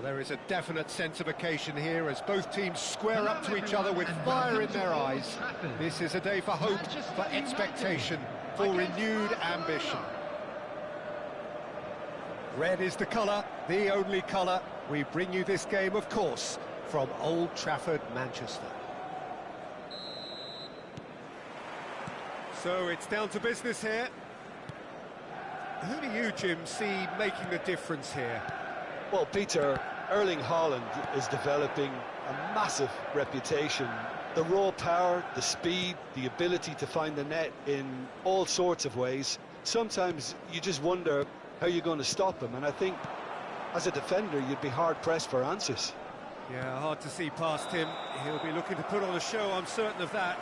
There is a definite sense of occasion here as both teams square up to each other with fire in their eyes. This is a day for hope, for expectation, for renewed ambition. Red is the colour, the only colour. We bring you this game, of course, from Old Trafford, Manchester. So it's down to business here. Who do you, Jim, see making the difference here? Well, Peter, Erling Haaland is developing a massive reputation. The raw power, the speed, the ability to find the net in all sorts of ways. Sometimes you just wonder how you're going to stop him, and I think as a defender you'd be hard-pressed for answers. Yeah, hard to see past him. He'll be looking to put on a show, I'm certain of that.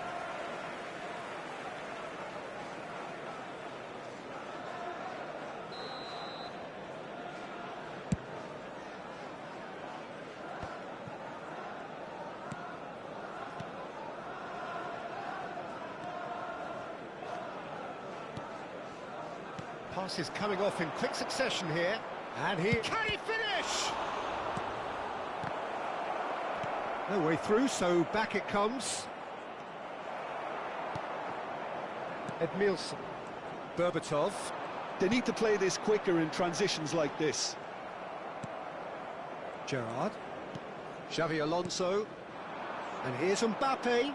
Pass is coming off in quick succession here, and can he finish? No way through, so back it comes. Edmilson, Berbatov. They need to play this quicker in transitions like this. Gerrard, Xavi Alonso, and here's Mbappe.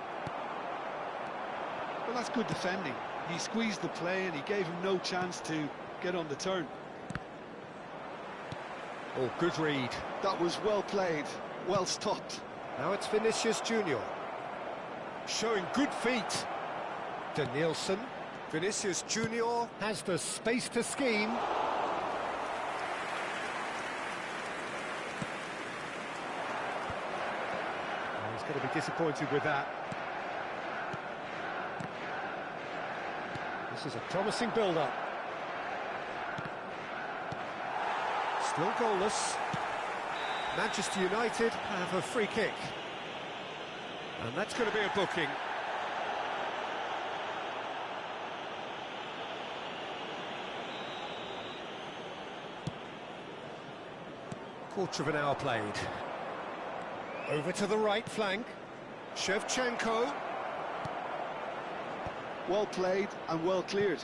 Well, that's good defending. He squeezed the play and he gave him no chance to get on the turn. Oh, good read. That was well played, well stopped. Now it's Vinicius Junior. Showing good feet. Danielson. Vinicius Junior has the space to scheme. Oh, he's going to be disappointed with that. This is a promising build-up. Still goalless. Manchester United have a free kick. And that's going to be a booking. Quarter of an hour played. Over to the right flank. Shevchenko. Well played and well cleared.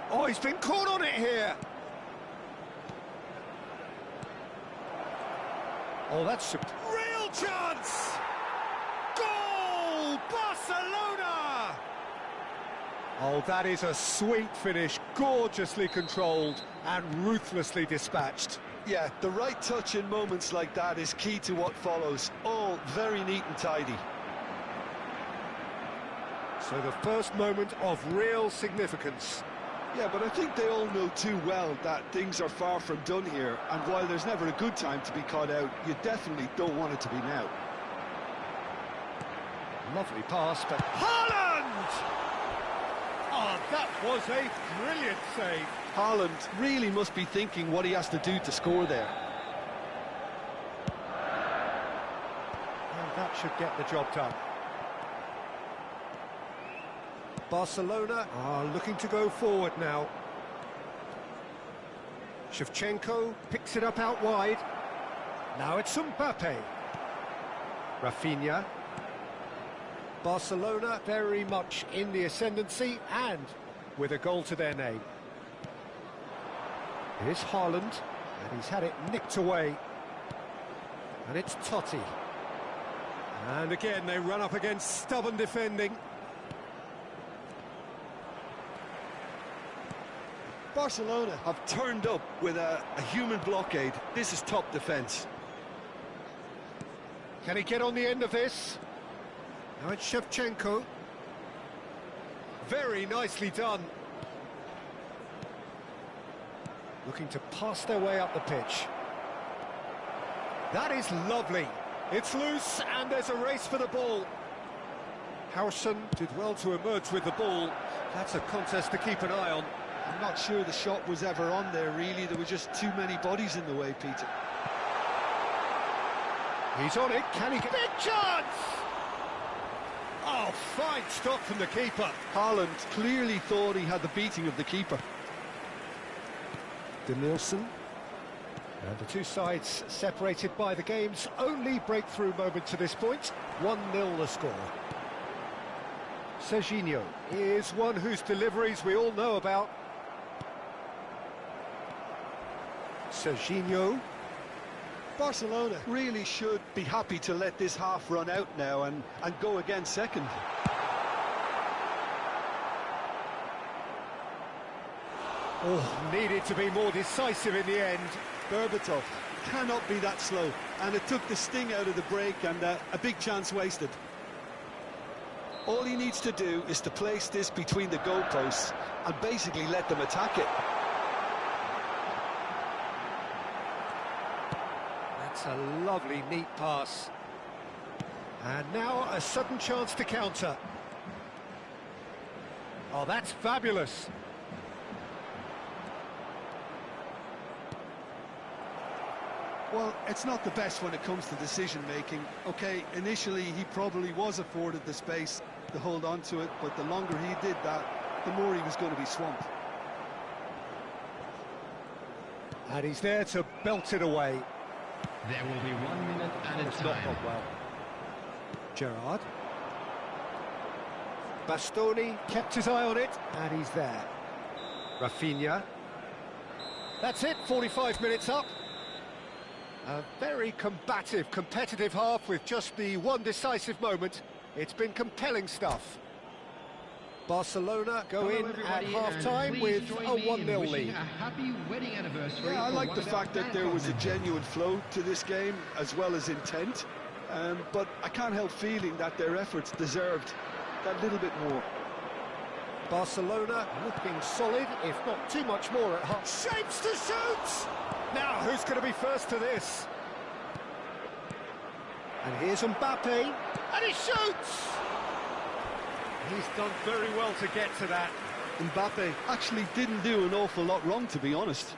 Oh, he's been caught on it here. Oh, that's a real chance! Goal! Barcelona! Oh, that is a sweet finish, gorgeously controlled and ruthlessly dispatched. Yeah, the right touch in moments like that is key to what follows. All very neat and tidy. So the first moment of real significance. Yeah, but I think they all know too well that things are far from done here, and while there's never a good time to be caught out, you definitely don't want it to be now. Lovely pass, but Haaland! Oh, that was a brilliant save. Haaland really must be thinking what he has to do to score there. And that should get the job done. Barcelona are looking to go forward now. Shevchenko picks it up out wide. Now it's Mbappe. Rafinha. Barcelona very much in the ascendancy and with a goal to their name. Here's Haaland, and he's had it nicked away. And it's Totti. And again they run up against stubborn defending. Barcelona have turned up with a human blockade. This is top defence. Can he get on the end of this? Now it's Shevchenko. Very nicely done. Looking to pass their way up the pitch. That is lovely. It's loose and there's a race for the ball. Howson did well to emerge with the ball. That's a contest to keep an eye on. I'm not sure the shot was ever on there, really. There were just too many bodies in the way, Peter. He's on it. Can he get... Big chance! Oh, fine stop from the keeper. Haaland clearly thought he had the beating of the keeper. Danielson. And the two sides separated by the game's only breakthrough moment to this point. 1-0 the score. Serginho is one whose deliveries we all know about. Serginho. Barcelona really should be happy to let this half run out now and go again second. Oh, needed to be more decisive in the end. Berbatov cannot be that slow, and it took the sting out of the break and a big chance wasted. All he needs to do is to place this between the goalposts and basically let them attack it. That's a lovely, neat pass. And now a sudden chance to counter. Oh, that's fabulous. Well, it's not the best when it comes to decision-making. OK, initially he probably was afforded the space to hold on to it, but the longer he did that, the more he was going to be swamped. And he's there to belt it away. There will be 1 minute at a It's not time. gone well. Gerrard. Bastoni kept his eye on it, and he's there. Rafinha. That's it, 45 minutes up. A very combative, competitive half with just the one decisive moment. It's been compelling stuff. Barcelona go in at half-time with a 1-0 lead. Happy wedding anniversary. Yeah, I like the fact that there was a genuine flow to this game as well as intent, but I can't help feeling that their efforts deserved that little bit more. Barcelona looking solid, if not too much more at half. Shapes to shoot! Now, who's going to be first to this? And here's Mbappe, and he shoots! He's done very well to get to that. Mbappe actually didn't do an awful lot wrong, to be honest.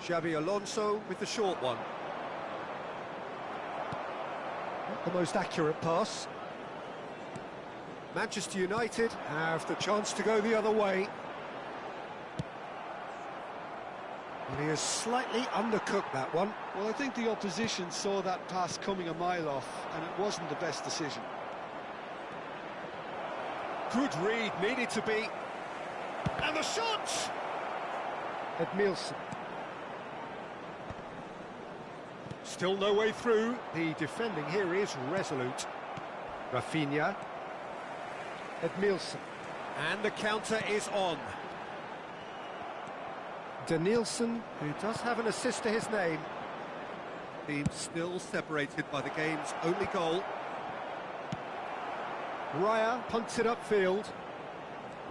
Xabi Alonso with the short one. Not the most accurate pass. Manchester United have the chance to go the other way. And he has slightly undercooked that one. Well, I think the opposition saw that pass coming a mile off, and it wasn't the best decision. Good read, needed to be. And the shot! Edmilson. Still no way through. The defending here is resolute. Rafinha. Edmilson. And the counter is on. Danielson, who does have an assist to his name. Team still separated by the game's only goal. Raya punts it upfield.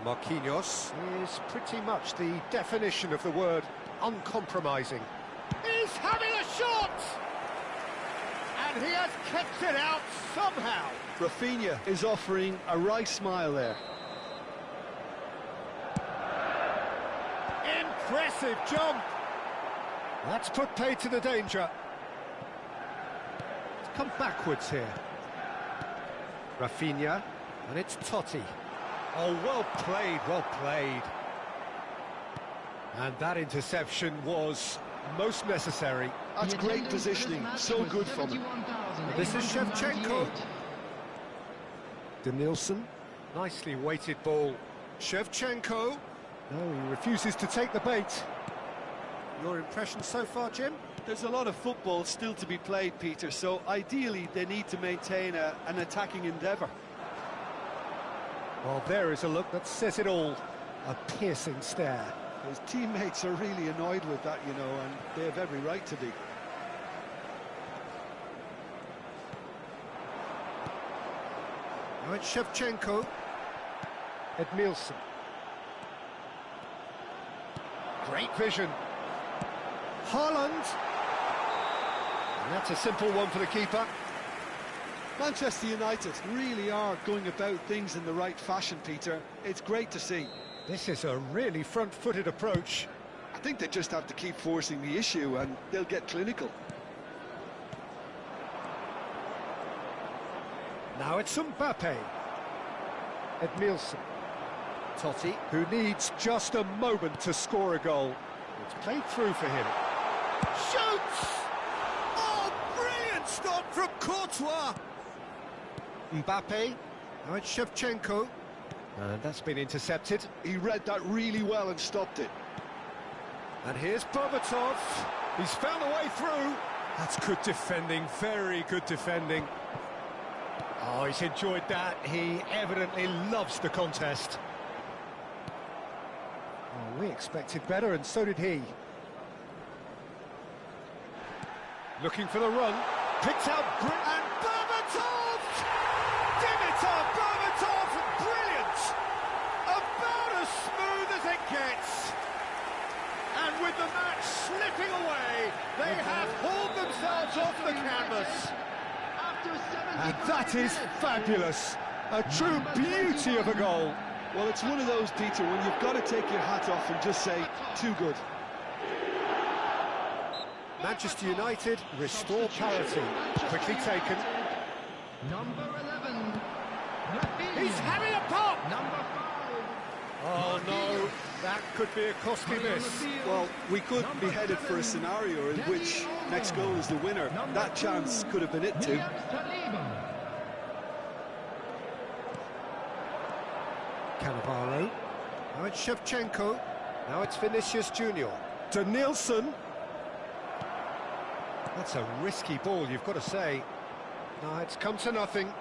Marquinhos is pretty much the definition of the word uncompromising. He's having a shot! And he has kept it out somehow. Rafinha is offering a wry smile there. Impressive jump. That's put paid to the danger. It's come backwards here. Rafinha, and it's Totti. Oh, well played, well played. And that interception was most necessary. That's great positioning, so good from him. This is Shevchenko. Danielson, nicely weighted ball. Shevchenko. No, he refuses to take the bait. Your impression so far, Jim? There's a lot of football still to be played, Peter, so ideally they need to maintain an attacking endeavour. Well, there is a look that says it all. A piercing stare. His teammates are really annoyed with that, you know, and they have every right to be. Now it's Shevchenko. Edmilson. Great vision. Haaland. And that's a simple one for the keeper. Manchester United really are going about things in the right fashion, Peter. It's great to see. This is a really front-footed approach. I think they just have to keep forcing the issue and they'll get clinical. Now it's Mbappe. Edmilson. Totti, who needs just a moment to score a goal. It's played through for him. Shoots! Oh, brilliant stop from Courtois! Mbappe, now it's Shevchenko. And that's been intercepted. He read that really well and stopped it. And here's Berbatov. He's found a way through. That's good defending, very good defending. Oh, he's enjoyed that. He evidently loves the contest. Oh, we expected better, and so did he. Looking for the run. Picked out and Berbatov! Dimitar Berbatov! Brilliant! About as smooth as it gets. And with the match slipping away, they have hauled themselves off the canvas. And that is fabulous. A true beauty of a goal. Well, it's one of those, Peter, when you've got to take your hat off and just say, too good. Manchester United restore parity. Quickly taken. Number 11. He's having a pop! Number 5. Oh no, that could be a costly miss. Well, we could be headed for a scenario in which next goal is the winner. That chance could have been it too. Cannavaro. Now it's Shevchenko. Now it's Vinicius Junior. Denilson. That's a risky ball, you've got to say. No, it's come to nothing.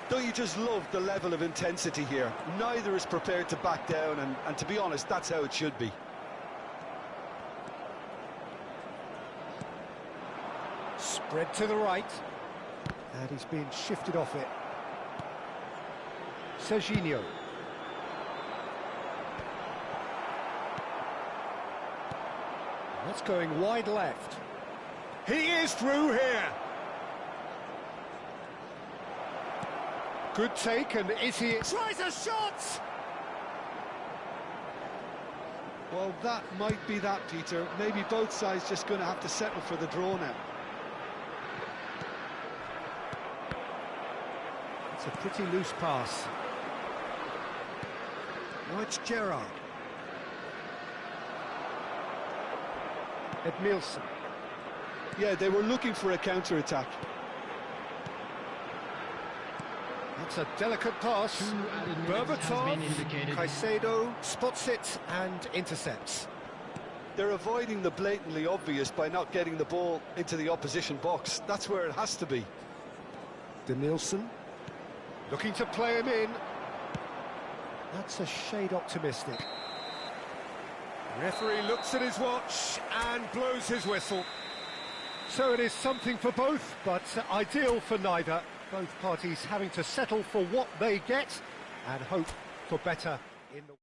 Don't you just love the level of intensity here? Neither is prepared to back down, and to be honest, that's how it should be. Spread to the right. And he's being shifted off it. Serginho. That's going wide left. He is through here. Good take, and is he... Tries a shot! Well, that might be that, Peter. Maybe both sides just going to have to settle for the draw now. It's a pretty loose pass. Now it's Gerrard. Edmilson. Yeah, they were looking for a counter-attack. That's a delicate pass. Berbatov, Caicedo spots it and intercepts. They're avoiding the blatantly obvious by not getting the ball into the opposition box. That's where it has to be. Denilson looking to play him in. That's a shade optimistic. Referee looks at his watch and blows his whistle. So it is something for both, but ideal for neither. Both parties having to settle for what they get and hope for better in the...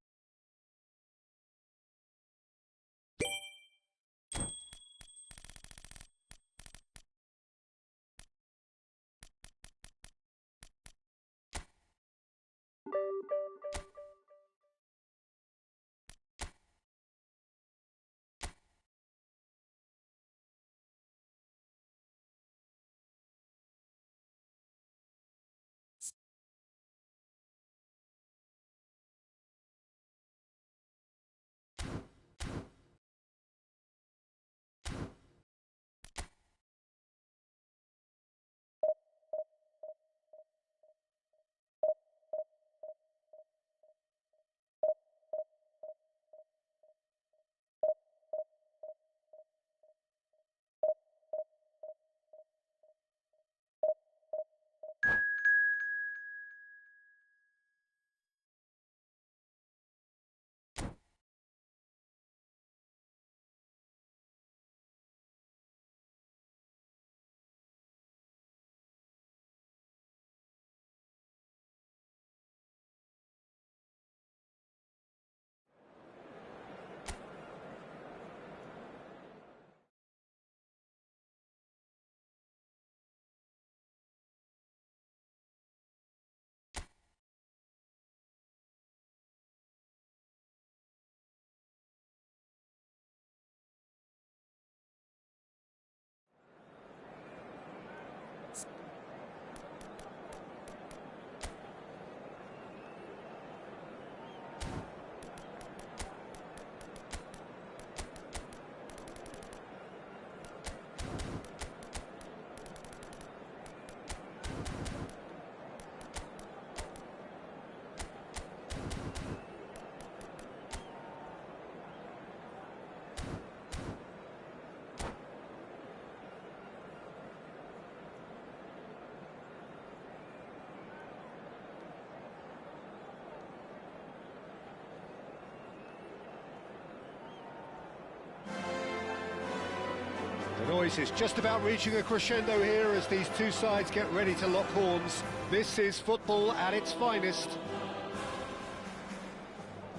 This is just about reaching a crescendo here as these two sides get ready to lock horns. This is football at its finest.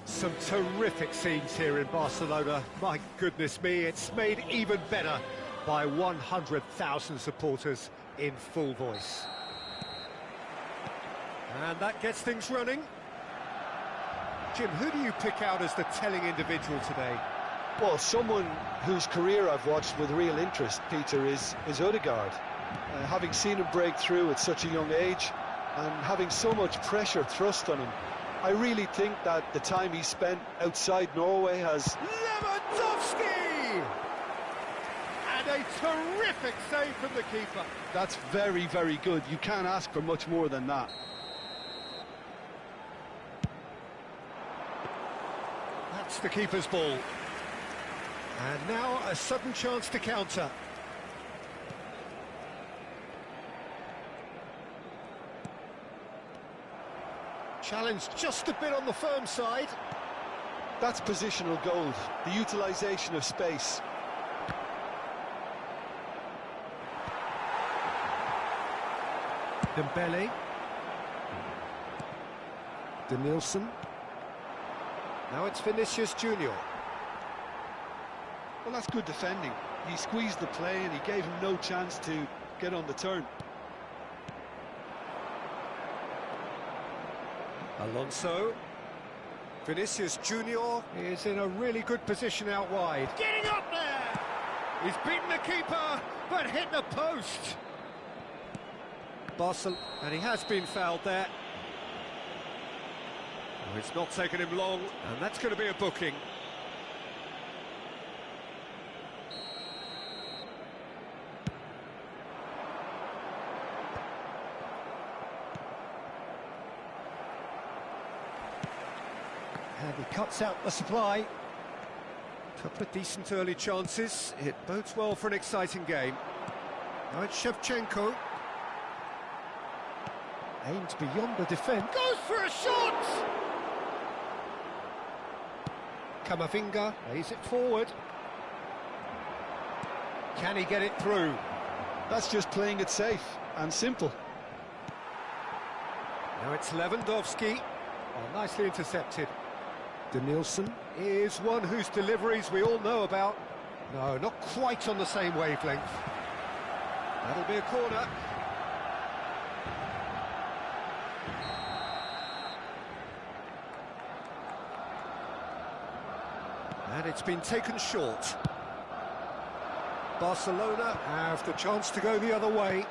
Some terrific scenes here in Barcelona. My goodness me, it's made even better by 100,000 supporters in full voice. And that gets things running. Jim, who do you pick out as the telling individual today? Well, someone whose career I've watched with real interest, Peter, is Odegaard. Having seen him break through at such a young age and having so much pressure thrust on him, I really think that the time he spent outside Norway has... Lewandowski! And a terrific save from the keeper. That's very, very good. You can't ask for much more than that. That's the keeper's ball. And now a sudden chance to counter. Challenge just a bit on the firm side. That's positional gold, the utilisation of space. Dembele. Denilson. Now it's Vinicius Junior. Well, that's good defending. He squeezed the play and he gave him no chance to get on the turn. Alonso. Vinicius Junior is in a really good position out wide. Getting up there! He's beaten the keeper, but hit the post. And he has been fouled there. Oh, it's not taken him long, and that's going to be a booking. And he cuts out the supply. A couple of decent early chances. It bodes well for an exciting game. Now it's Shevchenko. Aimed beyond the defence. Goes for a shot! Camavinga lays it forward. Can he get it through? That's just playing it safe and simple. Now it's Lewandowski. Oh, nicely intercepted. Denilson is one whose deliveries we all know about. No, not quite on the same wavelength. That'll be a corner. And it's been taken short. Barcelona have the chance to go the other way.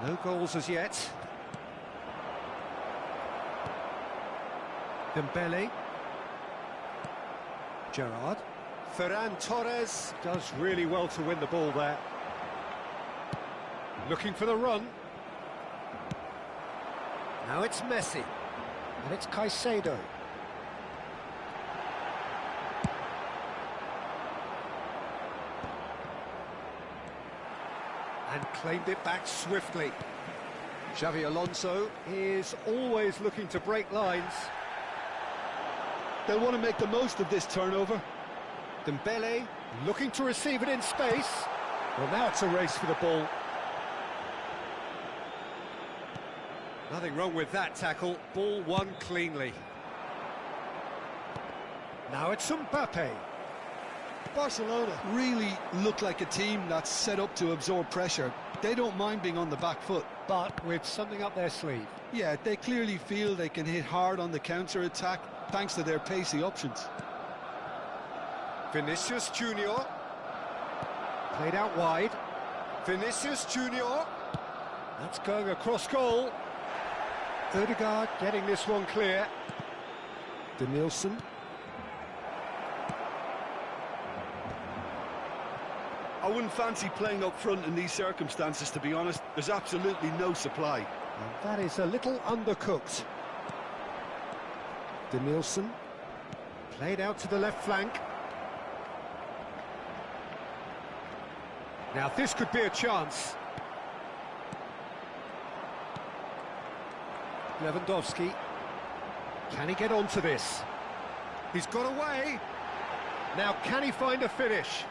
No goals as yet. Dembele. Gerrard. Ferran Torres does really well to win the ball there. Looking for the run. Now it's Messi. And it's Caicedo. And claimed it back swiftly. Xavi Alonso is always looking to break lines. They'll want to make the most of this turnover. Dembele looking to receive it in space. Well, now it's a race for the ball. Nothing wrong with that tackle. Ball won cleanly. Now it's Mbappe. Barcelona really look like a team that's set up to absorb pressure. They don't mind being on the back foot. But with something up their sleeve. Yeah, they clearly feel they can hit hard on the counter-attack thanks to their pacey options. Vinicius Junior. Played out wide. Vinicius Junior. That's going across goal. Odegaard getting this one clear. Denilson. I wouldn't fancy playing up front in these circumstances, to be honest. There's absolutely no supply. And that is a little undercooked. Denilson. Played out to the left flank. Now this could be a chance. Lewandowski. Can he get onto this? He's got away. Now, can he find a finish?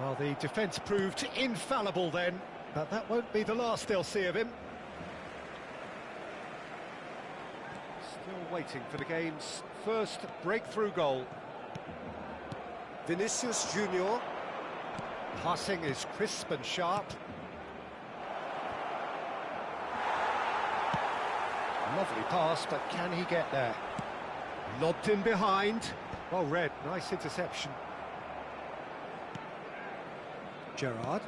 Well, the defence proved infallible then, but that won't be the last they'll see of him. Still waiting for the game's first breakthrough goal. Vinicius Junior. Passing is crisp and sharp. Lovely pass, but can he get there? Lobbed in behind. Well read, nice interception. Gerrard.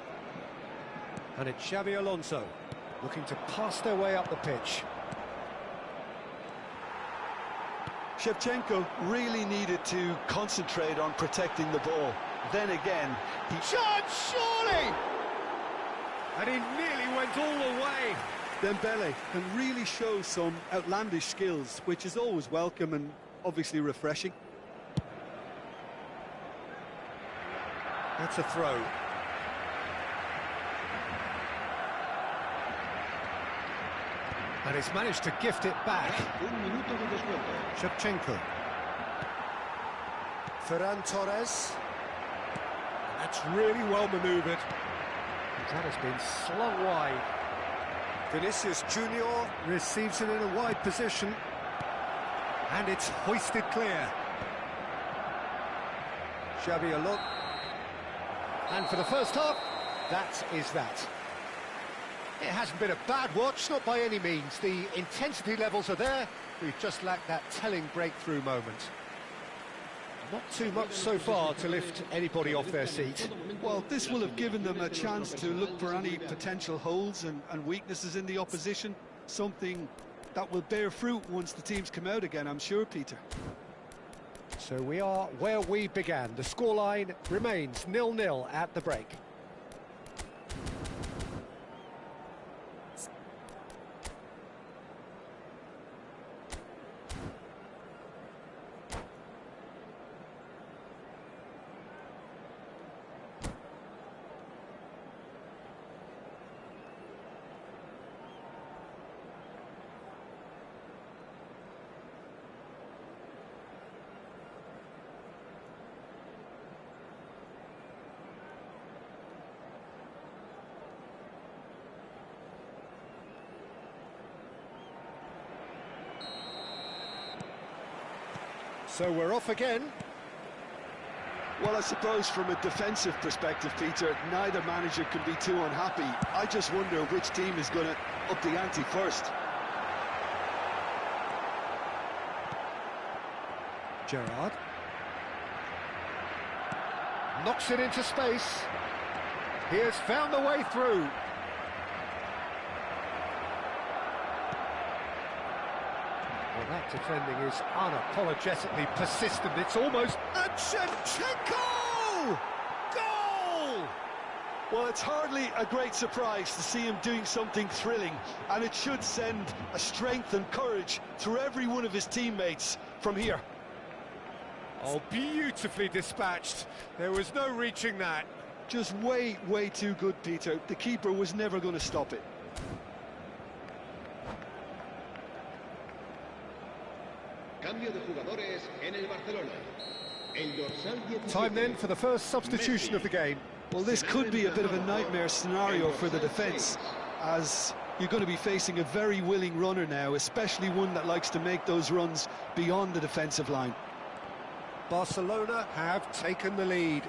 And it's Xabi Alonso, looking to pass their way up the pitch. Shevchenko really needed to concentrate on protecting the ball. Then again, he... Chance, surely! And he nearly went all the way. Dembele can really show some outlandish skills, which is always welcome and obviously refreshing. That's a throw. And he's managed to gift it back. Shevchenko. Ferran Torres. That's really well manoeuvred. That has been slung wide. Vinicius Junior receives it in a wide position. And it's hoisted clear. Xabi Alonso. And for the first half, that is that. It hasn't been a bad watch, not by any means. The intensity levels are there. We've just lacked that telling breakthrough moment. Not too much so far to lift anybody off their seat. Well, this will have given them a chance to look for any potential holes and weaknesses in the opposition. Something that will bear fruit once the teams come out again, I'm sure, Peter. So we are where we began. The scoreline remains 0-0 at the break. So we're off again. Well, I suppose from a defensive perspective, Peter, neither manager can be too unhappy. I just wonder which team is going to up the ante first. Gerrard. Knocks it into space. He has found the way through. Well, that defending is unapologetically persistent. It's almost... And Shevchenko! Goal! Well, it's hardly a great surprise to see him doing something thrilling, and it should send a strength and courage through every one of his teammates from here. Oh, beautifully dispatched. There was no reaching that. Just way, way too good, Peter. The keeper was never going to stop it. Cambio de jugadores en el Barcelona. El dorsal 17. Time then for the first substitution of the game. Well, this could be a bit of a nightmare scenario for the defence, as you're going to be facing a very willing runner now, especially one that likes to make those runs beyond the defensive line. Barcelona have taken the lead.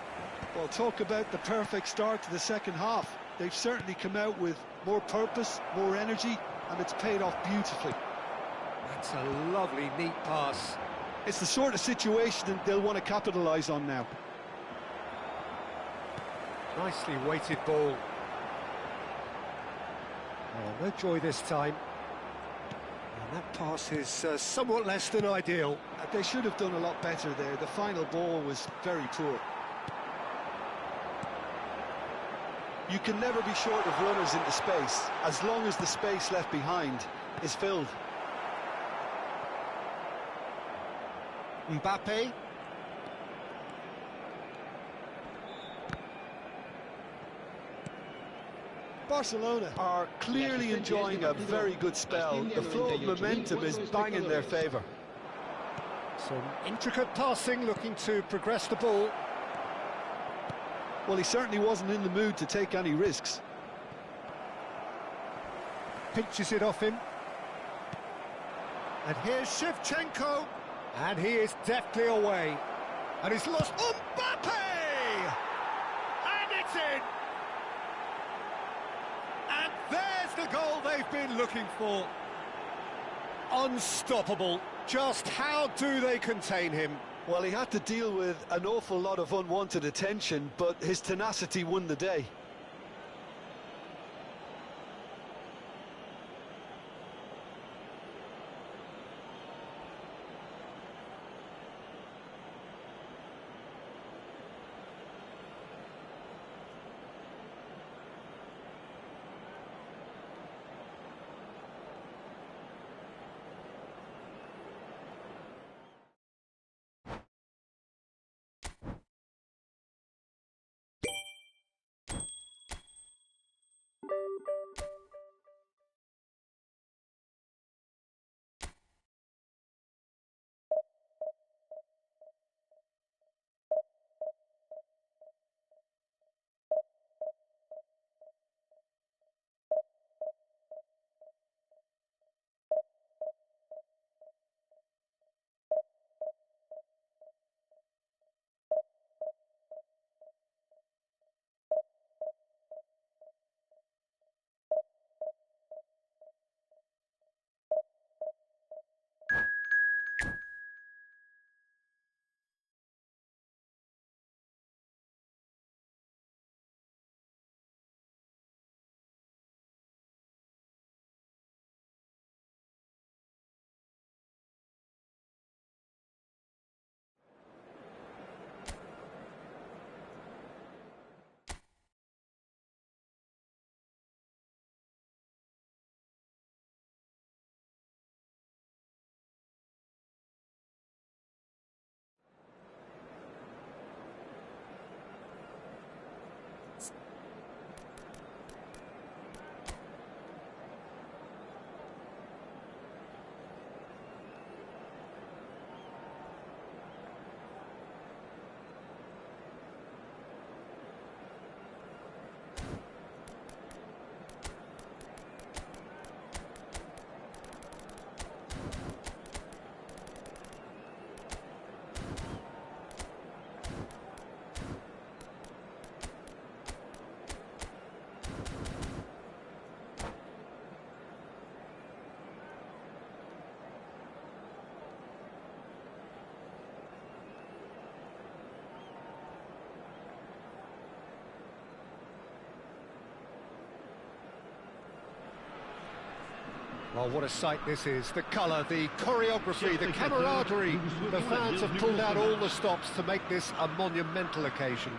Well, talk about the perfect start to the second half. They've certainly come out with more purpose, more energy, and it's paid off beautifully. That's a lovely, neat pass. It's the sort of situation that they'll want to capitalise on now. Nicely weighted ball. Oh, no joy this time. And that pass is somewhat less than ideal. They should have done a lot better there. The final ball was very poor. You can never be short of runners into space, as long as the space left behind is filled. Mbappe. Barcelona are clearly enjoying a very good spell. The flow of momentum is bang in their favour. Some intricate passing, looking to progress the ball. Well, he certainly wasn't in the mood to take any risks. Pinches it off him. And here's Shevchenko. And he is deftly away. And he's lost Mbappe! And it's in! And there's the goal they've been looking for. Unstoppable. Just how do they contain him? Well, he had to deal with an awful lot of unwanted attention, but his tenacity won the day. Well, what a sight this is. The colour, the choreography, the camaraderie. The fans have pulled out all the stops to make this a monumental occasion.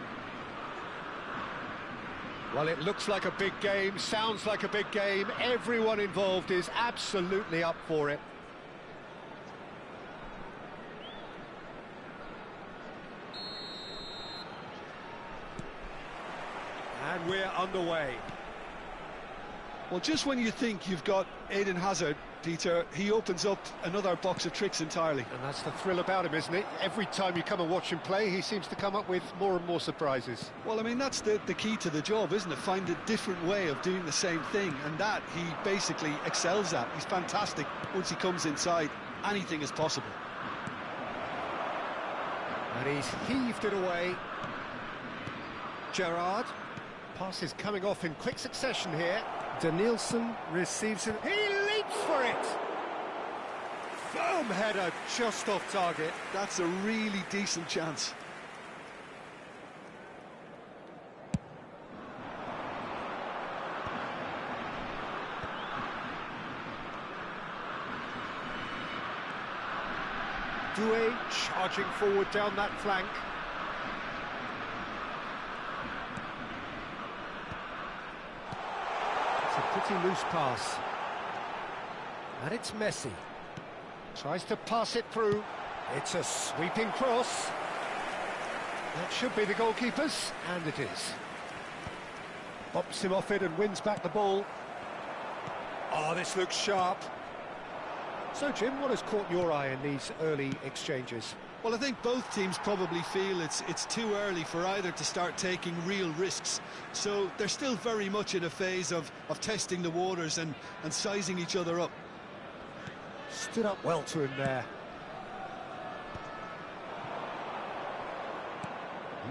Well, it looks like a big game, sounds like a big game. Everyone involved is absolutely up for it. And we're underway. Well, just when you think you've got Eden Hazard, Peter, he opens up another box of tricks entirely. And that's the thrill about him, isn't it? Every time you come and watch him play, he seems to come up with more and more surprises. Well, I mean, that's the key to the job, isn't it? Find a different way of doing the same thing, and that he basically excels at. He's fantastic. Once he comes inside, anything is possible. And he's heaved it away. Gerrard. Pass is coming off in quick succession here. Danielson receives it. He leaps for it! Boom header just off target. That's a really decent chance. Doué charging forward down that flank. Pretty loose pass. And it's Messi. Tries to pass it through. It's a sweeping cross. That should be the goalkeeper's, and it is. Bops him off it and wins back the ball. Oh, this looks sharp. So, Jim, what has caught your eye in these early exchanges? Well, I think both teams probably feel it's too early for either to start taking real risks. So they're still very much in a phase of testing the waters and sizing each other up. Stood up well to him there.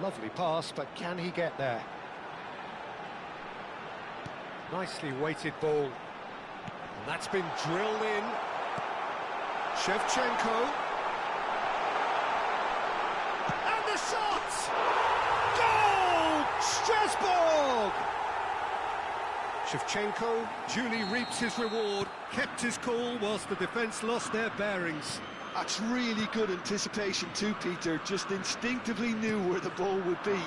Lovely pass, but can he get there? Nicely weighted ball. And that's been drilled in. Shevchenko. And the shot! Goal! Strasbourg! Shevchenko duly reaps his reward, kept his cool whilst the defence lost their bearings. That's really good anticipation too, Peter. Just instinctively knew where the ball would be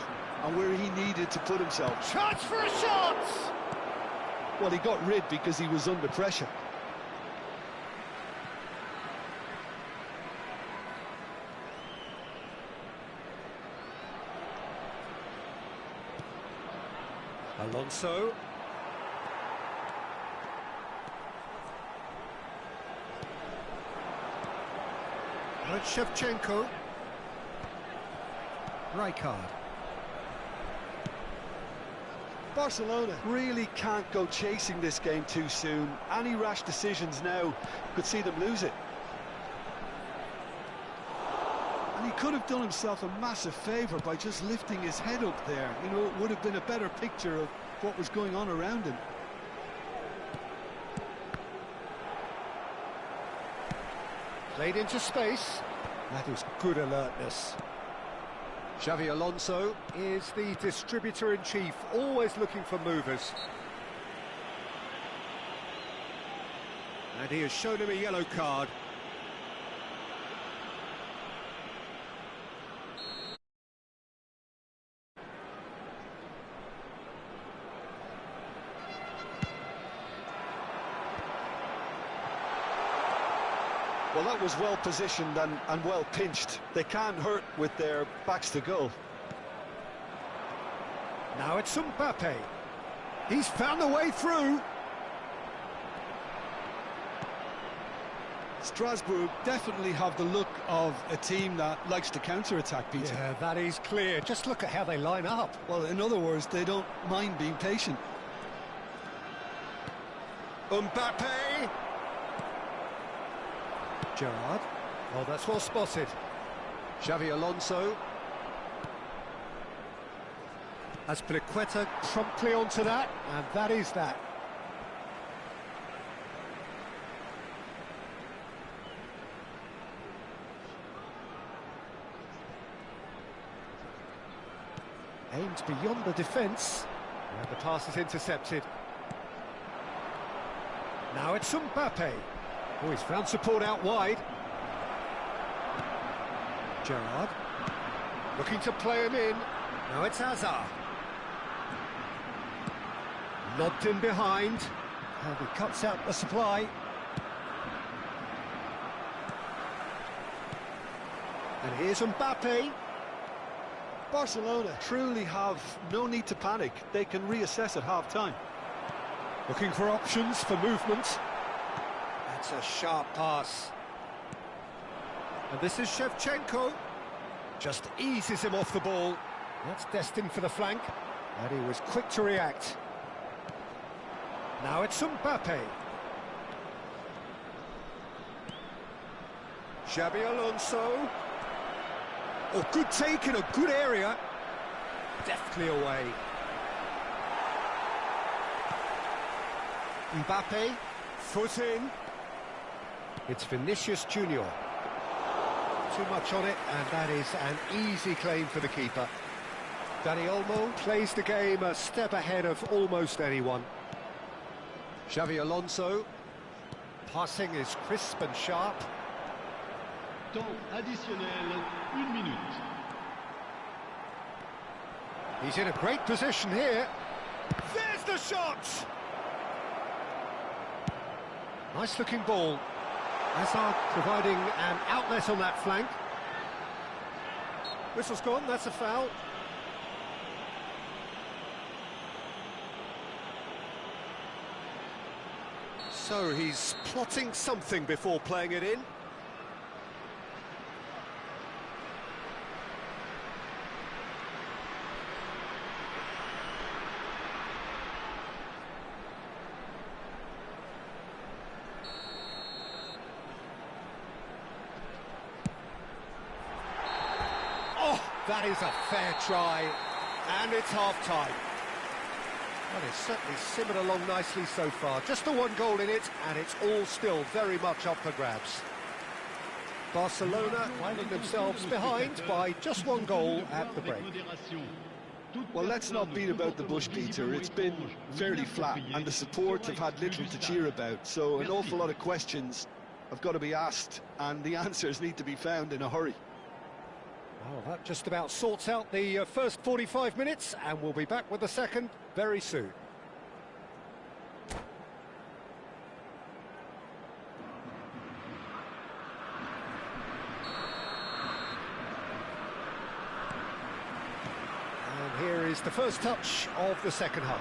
and where he needed to put himself. Chance for a shot! Well, he got rid because he was under pressure. Alonso. And Shevchenko. Rijkaard. Barcelona really can't go chasing this game too soon. Any rash decisions now could see them lose it. And he could have done himself a massive favour by just lifting his head up there. You know, it would have been a better picture of what was going on around him. Played into space. That is good alertness. Xavi Alonso is the distributor-in-chief, always looking for movers. And he has shown him a yellow card. Well, that was well positioned and well pinched. They can't hurt with their backs to goal. Now it's Mbappe. He's found a way through. Strasbourg definitely have the look of a team that likes to counter-attack, Peter. Yeah, that is clear. Just look at how they line up. Well, in other words, they don't mind being patient. Mbappe. Gerrard. Oh, that's well spotted. Xavi Alonso. Azpilicueta promptly onto that, and that is that. Aimed beyond the defence, and the pass is intercepted. Now it's Mbappe. Oh, he's found support out wide. Gerrard. Looking to play him in. Now it's Hazard. Lobbed in behind. And he cuts out the supply. And here's Mbappe. Barcelona truly have no need to panic. They can reassess at half-time. Looking for options for movement. That's a sharp pass. And this is Shevchenko. Just eases him off the ball. That's destined for the flank. And he was quick to react. Now it's Mbappe. Xabi Alonso. Oh, good take in a good area. Deftly away. Mbappe, foot in. It's Vinicius Junior. Too much on it, and that is an easy claim for the keeper. Dani Olmo plays the game a step ahead of almost anyone. Xavi Alonso. Passing is crisp and sharp. Temps additionnel, 1 minute. He's in a great position here. There's the shot! Nice looking ball. Hazard providing an outlet on that flank. Whistle's gone, that's a foul. So he's plotting something before playing it in. Oh, that is a fair try, and it's half-time. Well, it's certainly simmered along nicely so far. Just the one goal in it, and it's all still very much up for grabs. Barcelona finding themselves behind by just one goal at the break. Well, let's not beat about the bush, Peter. It's been fairly flat, and the support have had little to cheer about. So an awful lot of questions have got to be asked, and the answers need to be found in a hurry. Well, that just about sorts out the first 45 minutes, and we'll be back with the second very soon. And here is the first touch of the second half.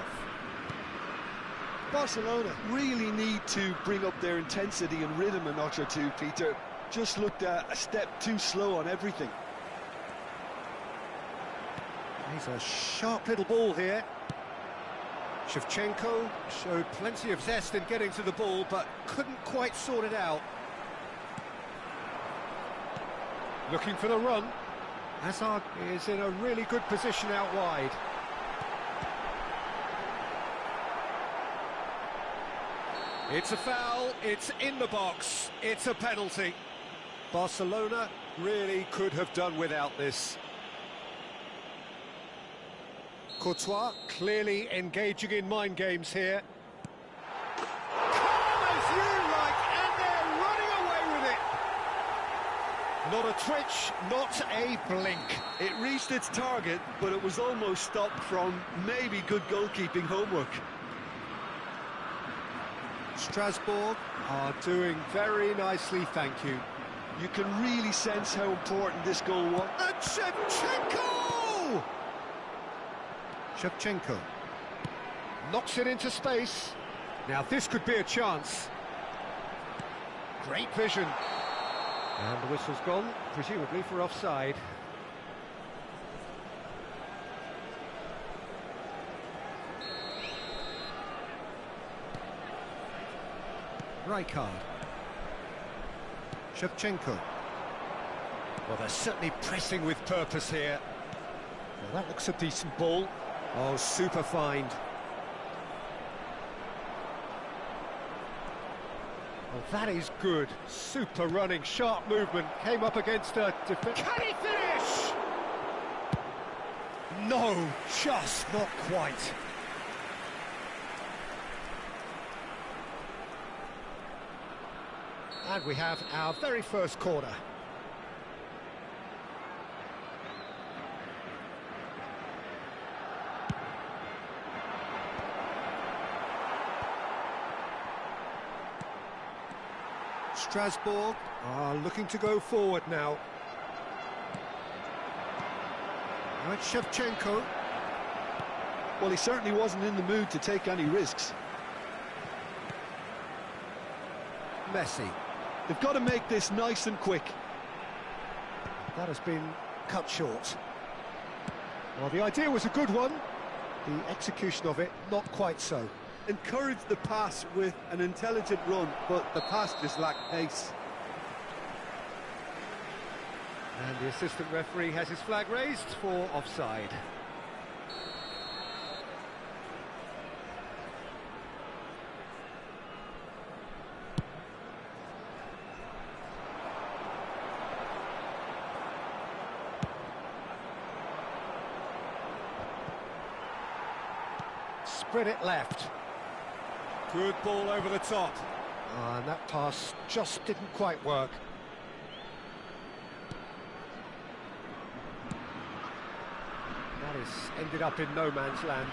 Barcelona really need to bring up their intensity and rhythm a notch or two, Peter. Just looked a step too slow on everything. He's a sharp little ball here. Shevchenko showed plenty of zest in getting to the ball, but couldn't quite sort it out. Looking for the run. Hazard is in a really good position out wide. It's a foul, it's in the box, it's a penalty. Barcelona really could have done without this. Courtois clearly engaging in mind games here. Calm as you like, and they're running away with it. Not a twitch, not a blink. It reached its target, but it was almost stopped from maybe good goalkeeping homework. Strasbourg are doing very nicely, thank you. You can really sense how important this goal was. And Shevchenko! Shevchenko knocks it into space. Now this could be a chance. Great vision. And the whistle's gone, presumably for offside. Rijkaard. Shevchenko. Well, they're certainly pressing with purpose here. Well, that looks a decent ball. Oh, super find. Well, that is good. Super running, sharp movement. Came up against a defense. Can he finish? No, just not quite. And we have our very first corner. Strasbourg are looking to go forward now. Now it's Shevchenko. Well, he certainly wasn't in the mood to take any risks. Messi. They've got to make this nice and quick. That has been cut short. Well, the idea was a good one. The execution of it, not quite so. Encouraged the pass with an intelligent run, but the pass just lacked pace. And the assistant referee has his flag raised for offside. Spread it left. Good ball over the top. And that pass just didn't quite work. That has ended up in no man's land.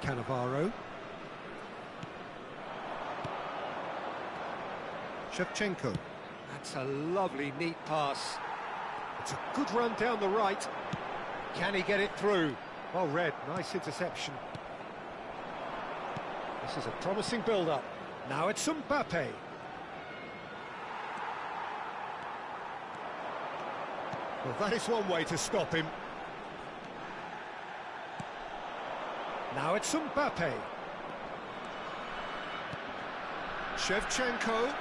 Cannavaro. Shevchenko. That's a lovely, neat pass. It's a good run down the right. Can he get it through? Well read, nice interception. This is a promising build-up. Now it's Mbappe. Well, that is one way to stop him. Now it's Mbappe. Shevchenko.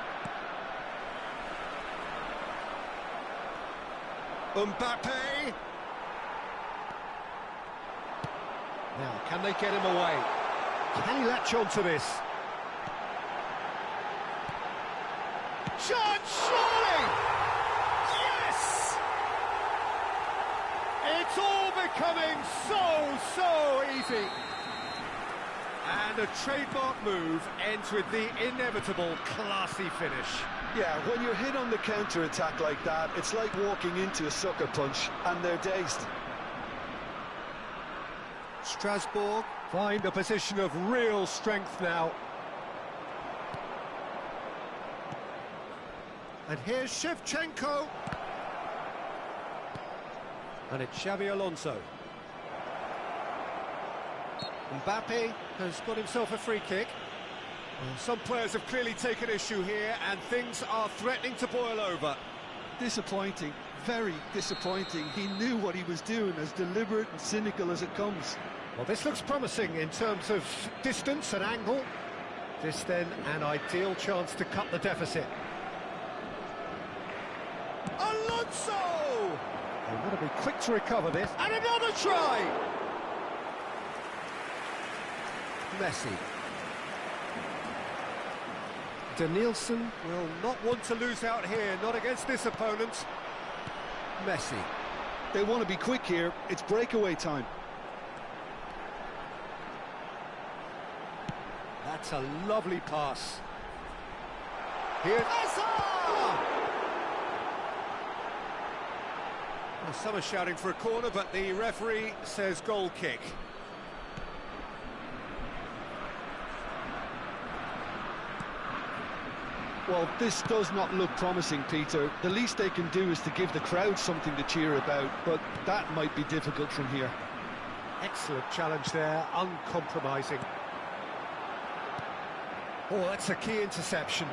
Mbappe. Now, can they get him away? Can he latch on to this? Shot, surely! Yes! It's all becoming so easy. And a trademark move ends with the inevitable classy finish. Yeah, when you're hit on the counter-attack like that, it's like walking into a sucker punch, and they're dazed. Strasbourg find a position of real strength now. And here's Shevchenko. And it's Xabi Alonso. Mbappe has got himself a free kick. Well, some players have clearly taken issue here, and things are threatening to boil over. Disappointing, very disappointing. He knew what he was doing, as deliberate and cynical as it comes. Well, this looks promising in terms of distance and angle. This then an ideal chance to cut the deficit. Alonso! They've got to be quick to recover this. And another try! Messi. Danielson will not want to lose out here, not against this opponent. Messi. They want to be quick here. It's breakaway time. That's a lovely pass. Here's Essa! Well, some are shouting for a corner, but the referee says goal kick. Well, this does not look promising, Peter. The least they can do is to give the crowd something to cheer about, but that might be difficult from here. Excellent challenge there, uncompromising. Oh, that's a key interception.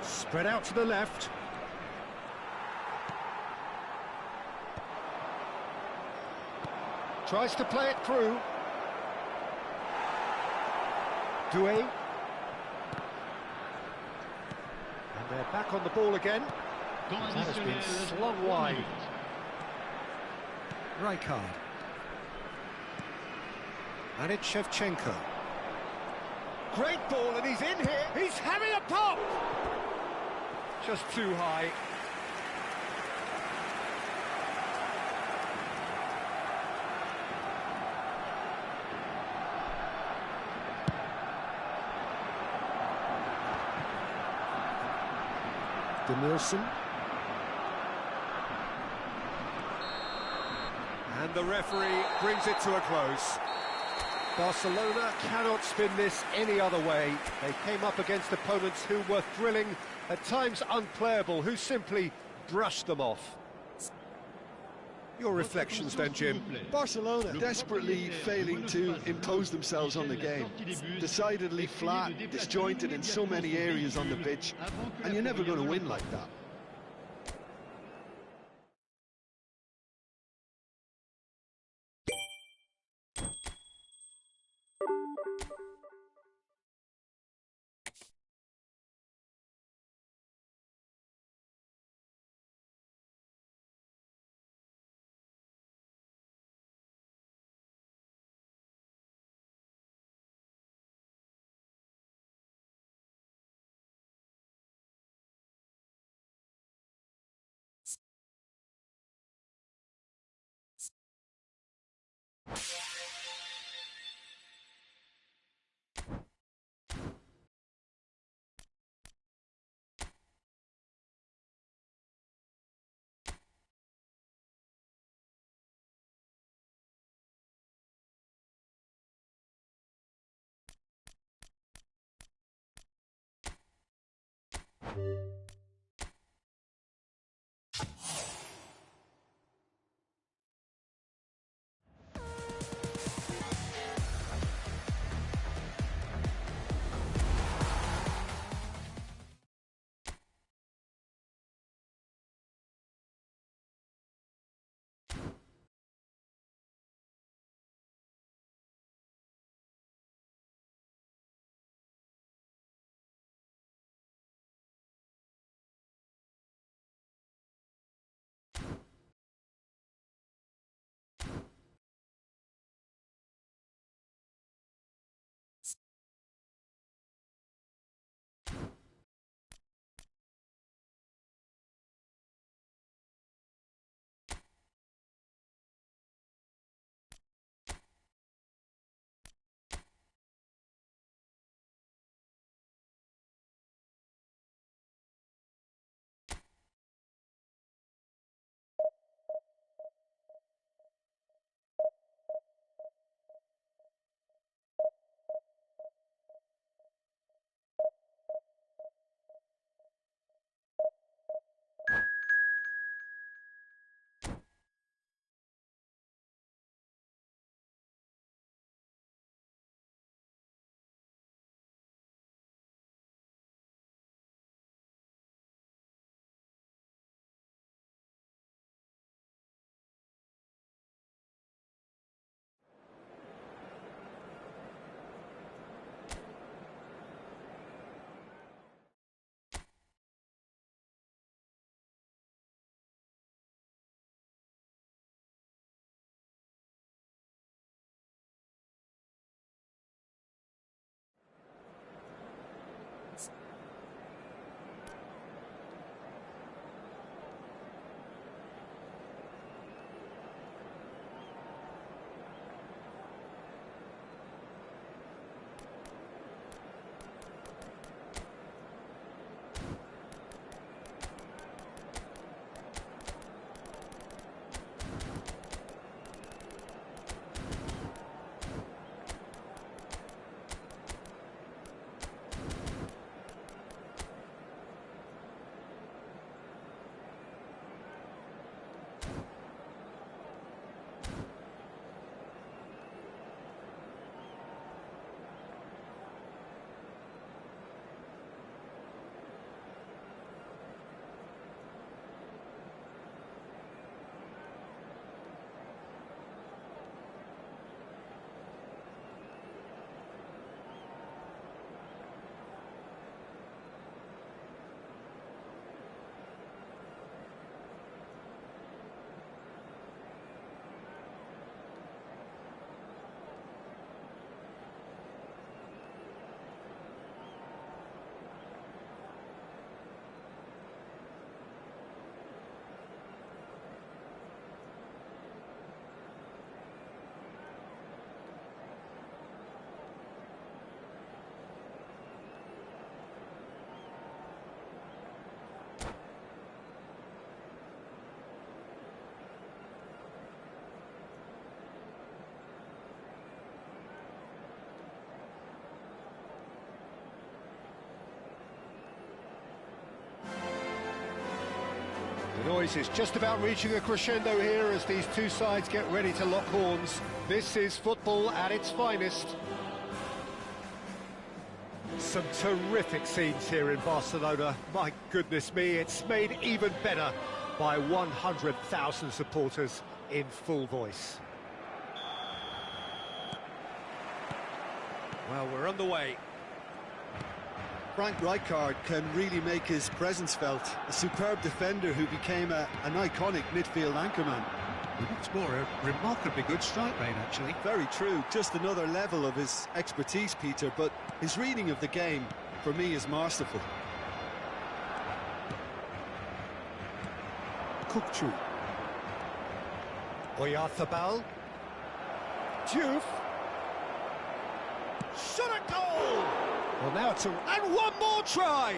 Spread out to the left. Tries to play it through. Doué. And they're back on the ball again. That has been slung wide. Rijkaard. And it's Shevchenko. Great ball, and he's in here. He's having a pop! Just too high. Danielson. And the referee brings it to a close. Barcelona cannot spin this any other way. They came up against opponents who were thrilling, at times unplayable, who simply brushed them off. Your reflections then, Jim? Barcelona desperately failing to impose themselves on the game. Decidedly flat, disjointed in so many areas on the pitch, and you're never going to win like that. The noise is just about reaching a crescendo here as these two sides get ready to lock horns. This is football at its finest. Some terrific scenes here in Barcelona. My goodness me, it's made even better by 100,000 supporters in full voice. Well, we're underway. Frank Rijkaard can really make his presence felt. A superb defender who became an iconic midfield anchorman. It's more a remarkably good strike rate, actually. Very true. Just another level of his expertise, Peter, but his reading of the game, for me, is masterful. Kukçu. Oyarzabal. Diouf. Shot a goal! Well, now it's and one more try!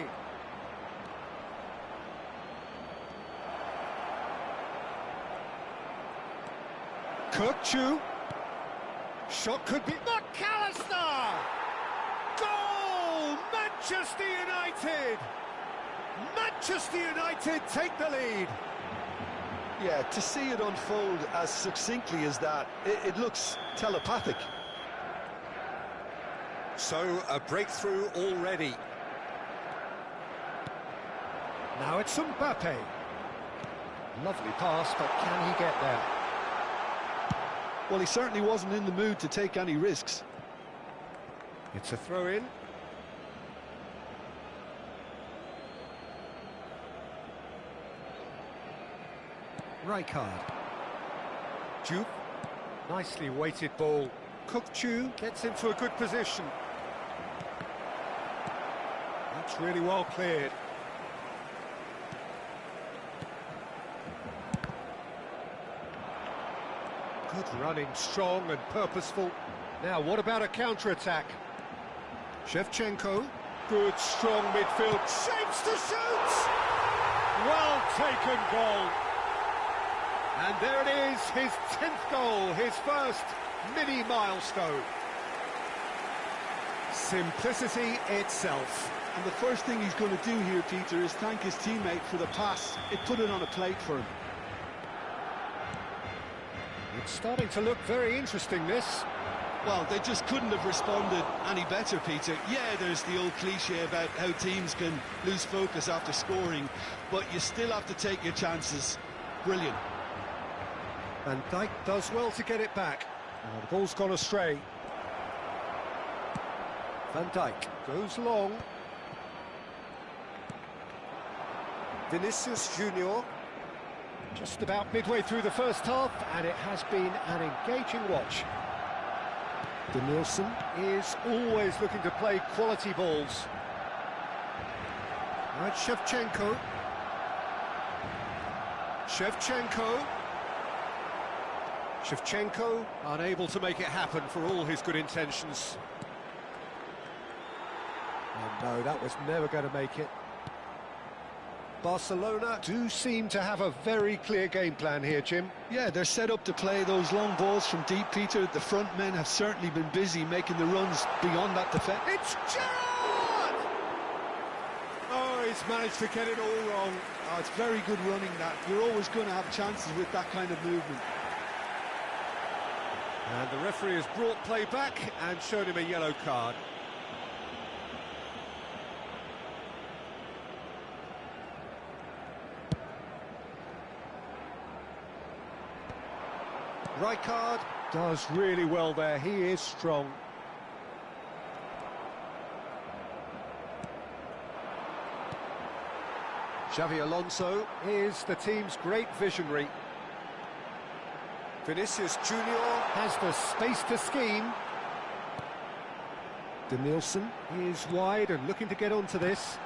Kukçu. Shot could be McAllister! Goal! Manchester United! Manchester United take the lead. Yeah, to see it unfold as succinctly as that, it looks telepathic. So, a breakthrough already. Now it's Mbappe. Lovely pass, but can he get there? Well, he certainly wasn't in the mood to take any risks. It's a throw-in. Rijkaard. Jupe. Nicely weighted ball. Kukçu gets into a good position. That's really well cleared. Good running, strong and purposeful. Now, what about a counter-attack? Shevchenko. Good, strong midfield. Shapes to shoot! Well taken goal. And there it is, his 10th goal, his first mini milestone. Simplicity itself. And the first thing he's going to do here, Peter, is thank his teammate for the pass. It put it on a plate for him. It's starting to look very interesting, this. Well, they just couldn't have responded any better, Peter. Yeah, there's the old cliche about how teams can lose focus after scoring, but you still have to take your chances. Brilliant. Van Dijk does well to get it back. Oh, the ball's gone astray. Van Dijk goes long. Vinicius Junior. Just about midway through the first half, and it has been an engaging watch. Danielson is always looking to play quality balls. Right, Shevchenko. Shevchenko unable to make it happen for all his good intentions. Oh no, that was never going to make it. Barcelona do seem to have a very clear game plan here, Jim. Yeah, they're set up to play those long balls from deep, Peter. The front men have certainly been busy making the runs beyond that defence. It's Gerrard! Oh, he's managed to get it all wrong. Oh, it's very good running, that. You're always going to have chances with that kind of movement. And the referee has brought play back and shown him a yellow card. Rijkaard does really well there, he is strong. Xavi Alonso is the team's great visionary. Vinicius Junior has the space to scheme. Danielson is wide and looking to get onto this.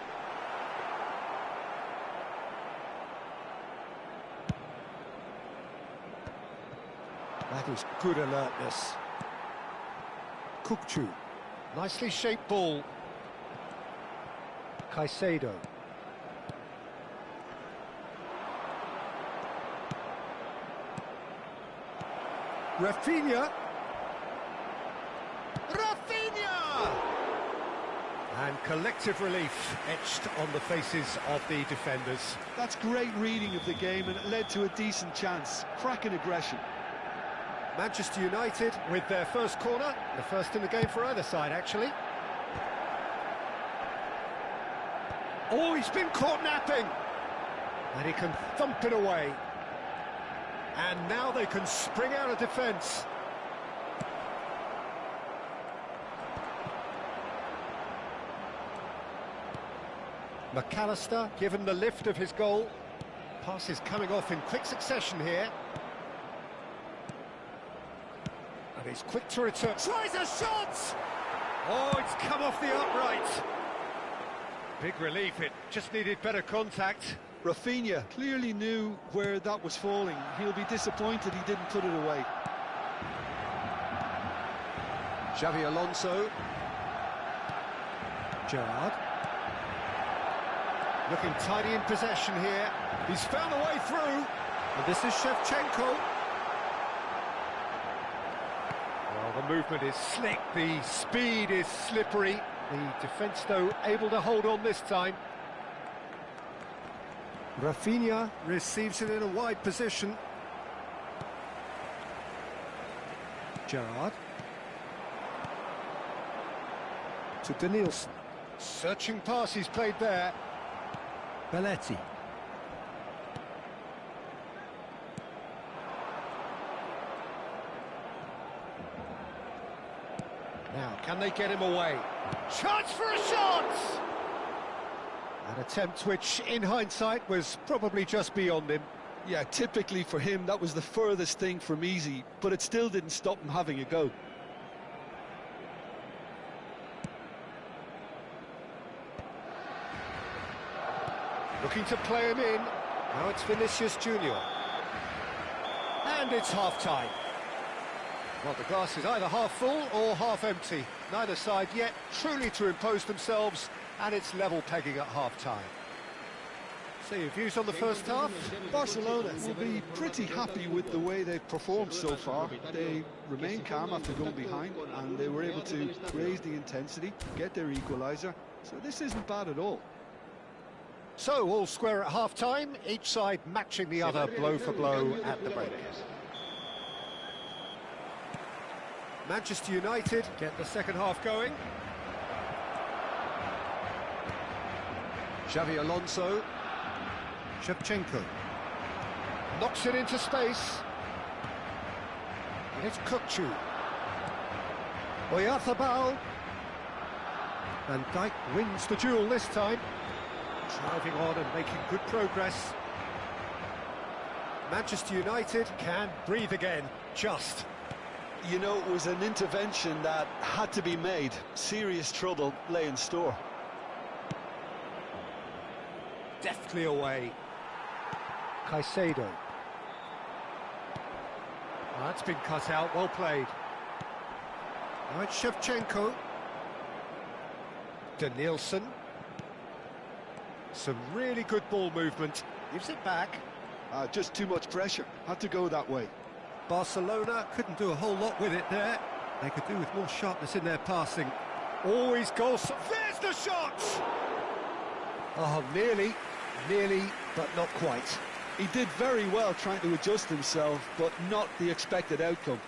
That is good alertness. Kukçu. Nicely shaped ball. Caicedo. Rafinha. And collective relief etched on the faces of the defenders. That's great reading of the game, and it led to a decent chance. Cracking aggression. Manchester United with their first corner, the first in the game for either side, actually. Oh, he's been caught napping! And he can thump it away. And now they can spring out of defence. McAllister given the lift of his goal. Pass is coming off in quick succession here. And he's quick to return. Tries a shot! Oh, it's come off the upright. Big relief, it just needed better contact. Rafinha clearly knew where that was falling. He'll be disappointed he didn't put it away. Xavi Alonso. Gerrard. Looking tidy in possession here. He's found a way through. And this is Shevchenko. Well, the movement is slick, the speed is slippery. The defence, though, able to hold on this time. Rafinha receives it in a wide position. Gerrard. To Danielson. Searching pass he's played there. Belletti. Now, can they get him away? Chance for a shot! An attempt which, in hindsight, was probably just beyond him. Yeah, typically for him, that was the furthest thing from easy, but it still didn't stop him having a go. Looking to play him in. Now it's Vinicius Junior. And it's half-time. Well, the glass is either half full or half empty. Neither side yet truly to impose themselves, and it's level pegging at half-time. So your views on the first half? Barcelona will be pretty happy with the way they've performed so far. They remain calm after going behind, and they were able to raise the intensity, get their equaliser. So this isn't bad at all. So, all square at half-time, each side matching the other blow for blow at the break. Manchester United get the second half going. Xavi Alonso. Shevchenko. Knocks it into space. And it's Kukçu. Oyarzabal. Van Dijk wins the duel this time. Driving on and making good progress. Manchester United can breathe again, just. You know, it was an intervention that had to be made. Serious trouble lay in store. Deftly away. Caicedo. That's been cut out, well played. Now it's Shevchenko. Danielson. Some really good ball movement. Gives it back. Just too much pressure. Had to go that way. Barcelona couldn't do a whole lot with it there. They could do with more sharpness in their passing. Always goals. There's the shot! Oh, nearly, but not quite. He did very well trying to adjust himself, but not the expected outcome.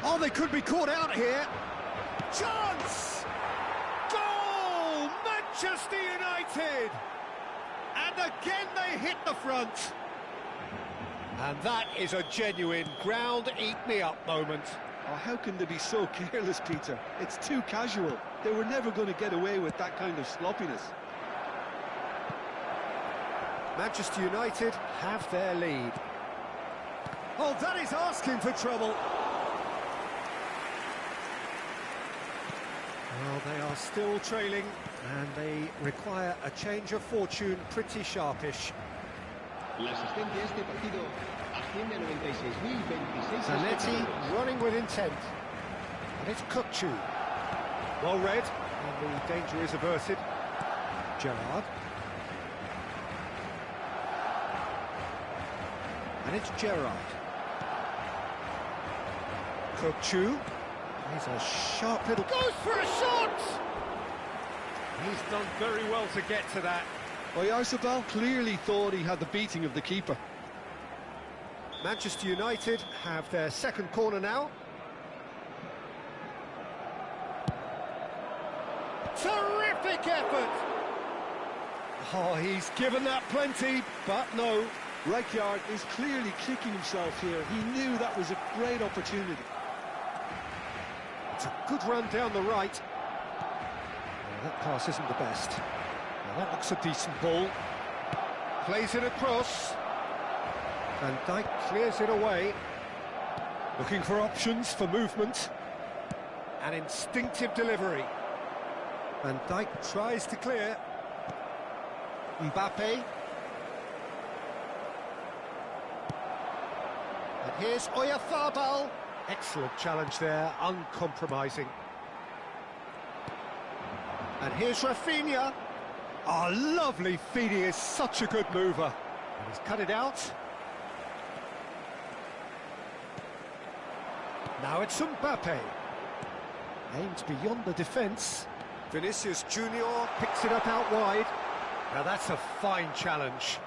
Oh, they could be caught out here. Chance! Goal! Manchester United! And again they hit the front. And that is a genuine ground-eat-me-up moment. Oh, how can they be so careless, Peter? It's too casual. They were never going to get away with that kind of sloppiness. Manchester United have their lead. Oh, that is asking for trouble. Well, they are still trailing, and they require a change of fortune pretty sharpish. La asistencia a este partido asciende a 96.026. Zanetti running with intent. And it's Kukçu. Well read, and the danger is averted. Gerrard. And it's Gerrard. Kukçu. He's a sharp little... Goes for a shot! He's done very well to get to that. Oyarzabal clearly thought he had the beating of the keeper. Manchester United have their second corner now. Terrific effort! Oh, he's given that plenty, but no. Rijkaard is clearly kicking himself here. He knew that was a great opportunity. It's a good run down the right. Well, that pass isn't the best. Well, that looks a decent ball. Plays it across. Van Dijk clears it away. Looking for options for movement. An instinctive delivery. Van Dijk tries to clear. Mbappe. And here's Oyarzabal. Excellent challenge there, uncompromising. And here's Rafinha. Oh, lovely feed, he is such a good mover. And he's cut it out. Now it's Mbappe. Aimed beyond the defence. Vinicius Junior picks it up out wide. Now that's a fine challenge.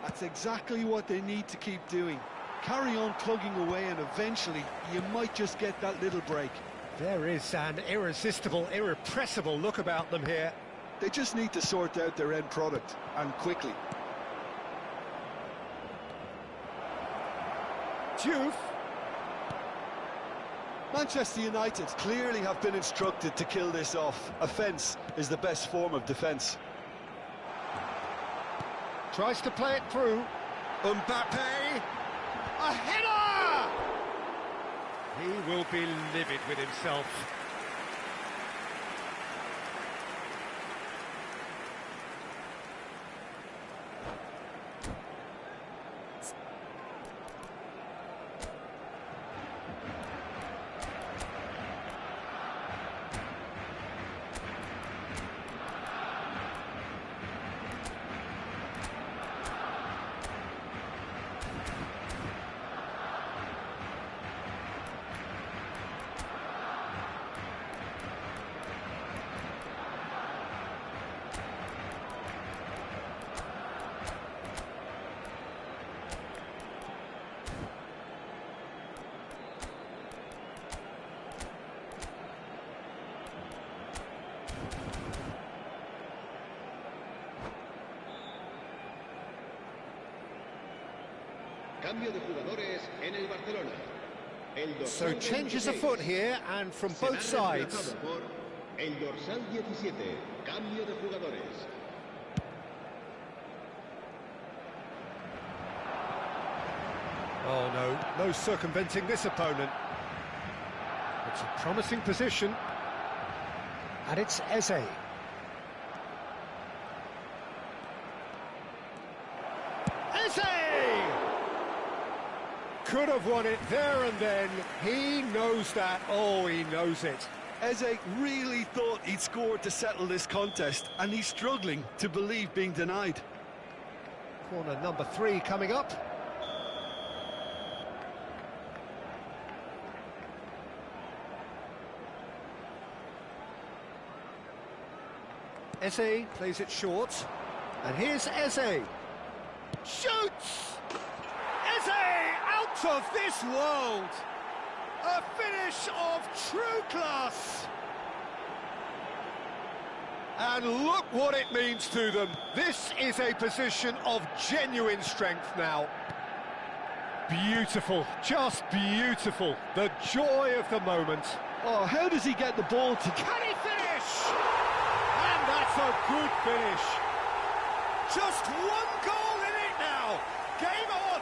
That's exactly what they need to keep doing. Carry on plugging away and eventually you might just get that little break. There is an irresistible, irrepressible look about them here. They just need to sort out their end product, and quickly. Diouf. Manchester United clearly have been instructed to kill this off. Offence is the best form of defence. Tries to play it through. Mbappe. A header! He will be livid with himself. Cambio de jugadores en el Barcelona. So changes afoot here, and from both sides. El dorsal 17, cambio de jugadores. Oh no, no circumventing this opponent. It's a promising position. And it's Eze. Eze! Could have won it there and then. He knows that. Oh, he knows it. Eze really thought he'd scored to settle this contest, and he's struggling to believe being denied. Corner number 3 coming up. Eze plays it short. And here's Eze. Shoots! Eze out of this world! A finish of true class! And look what it means to them. This is a position of genuine strength now. Beautiful, just beautiful. The joy of the moment. Oh, how does he get the ball to... Can he finish? And that's a good finish. Just one goal in it now. Game on.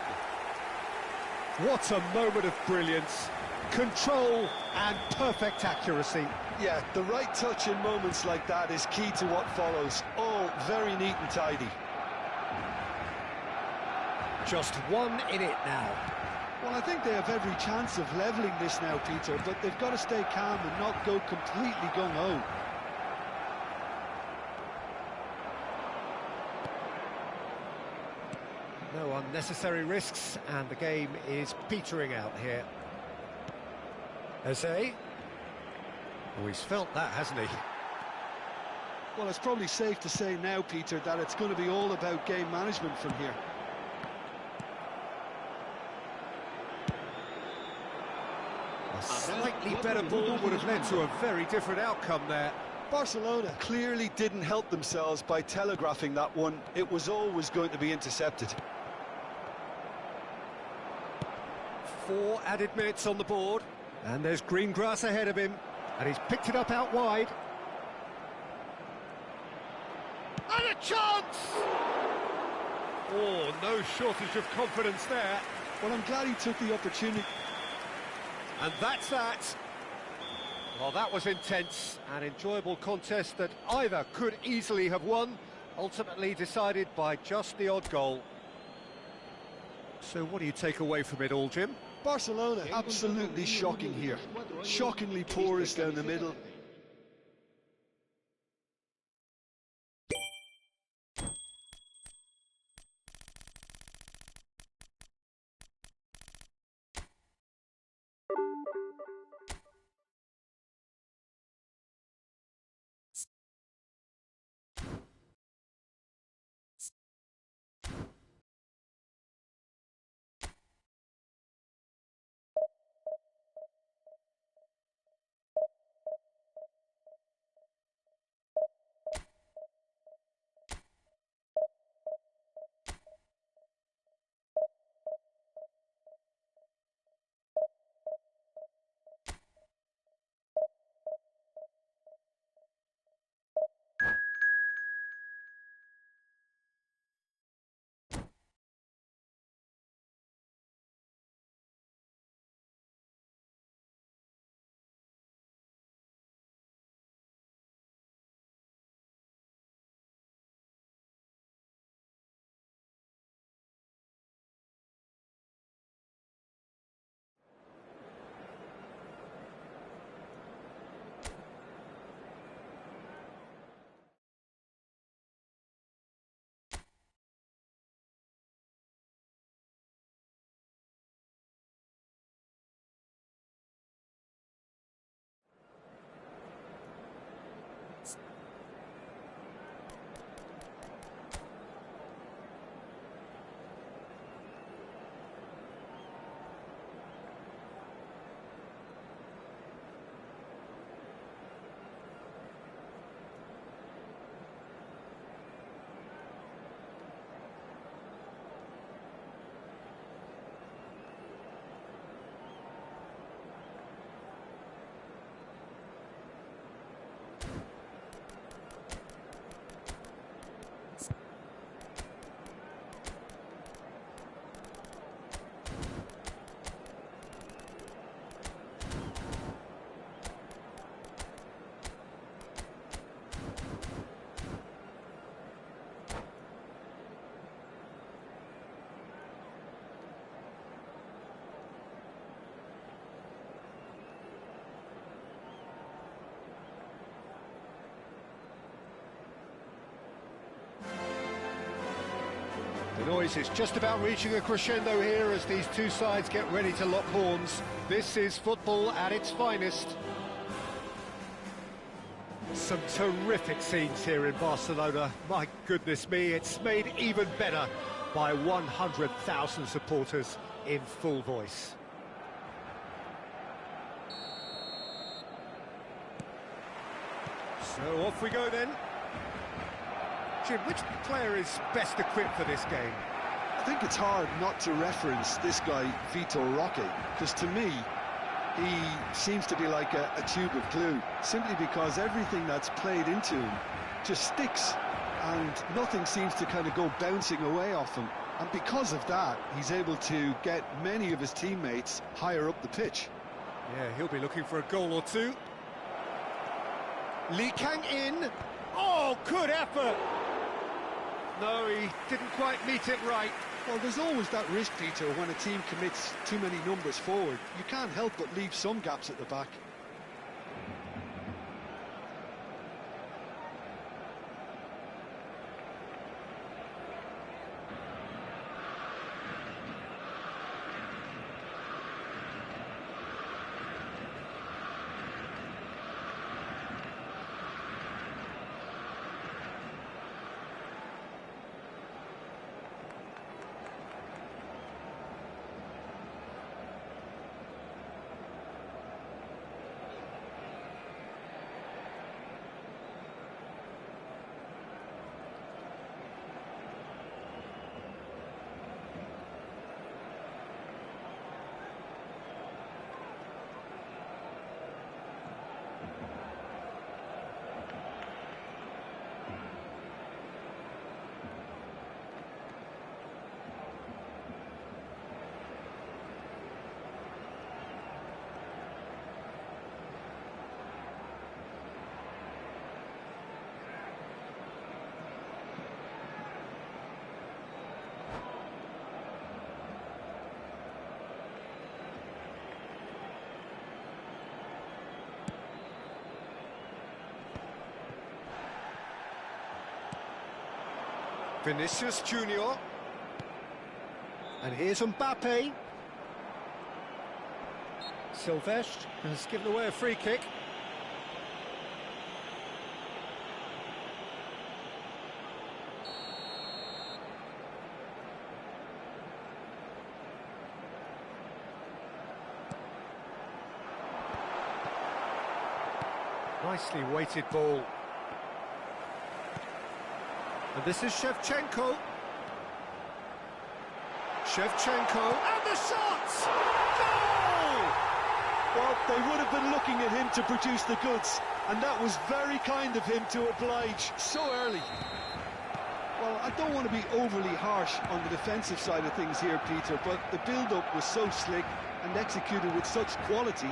What a moment of brilliance. Control and perfect accuracy. Yeah, the right touch in moments like that is key to what follows. All very neat and tidy. Just one in it now. Well, I think they have every chance of levelling this now, Peter, but they've got to stay calm and not go completely gung-ho. No unnecessary risks, and the game is petering out here. Eze. Oh, he's felt that, hasn't he? Well, it's probably safe to say now, Peter, that it's going to be all about game management from here. A slightly better ball would have led to a very different outcome there. Barcelona clearly didn't help themselves by telegraphing that one. It was always going to be intercepted. 4 added minutes on the board, and there's green grass ahead of him, and he's picked it up out wide. And a chance! Oh, no shortage of confidence there. Well, I'm glad he took the opportunity. And that's that. Well, that was intense, an enjoyable contest that either could easily have won, ultimately decided by just the odd goal. So what do you take away from it all, Jim? Barcelona, absolutely shocking here. Shockingly porous down the middle. The noise is just about reaching a crescendo here as these two sides get ready to lock horns. This is football at its finest. Some terrific scenes here in Barcelona. My goodness me, it's made even better by 100,000 supporters in full voice. So off we go then. Jim, which player is best equipped for this game? I think it's hard not to reference this guy, Vitor Roque, because to me, he seems to be like a tube of glue, simply because everything that's played into him just sticks, and nothing seems to kind of go bouncing away off him. And because of that, he's able to get many of his teammates higher up the pitch. Yeah, he'll be looking for a goal or two. Lee Kang in. Oh, good effort. No, he didn't quite meet it right. Well, there's always that risk, Peter, when a team commits too many numbers forward. You can't help but leave some gaps at the back. Vinicius Junior. And here's Mbappe. Silvestre has given away a free kick. Nicely weighted ball. And this is Shevchenko. Shevchenko, and the shots! Goal! Well, they would have been looking at him to produce the goods, and that was very kind of him to oblige so early. Well, I don't want to be overly harsh on the defensive side of things here, Peter, but the build-up was so slick and executed with such quality,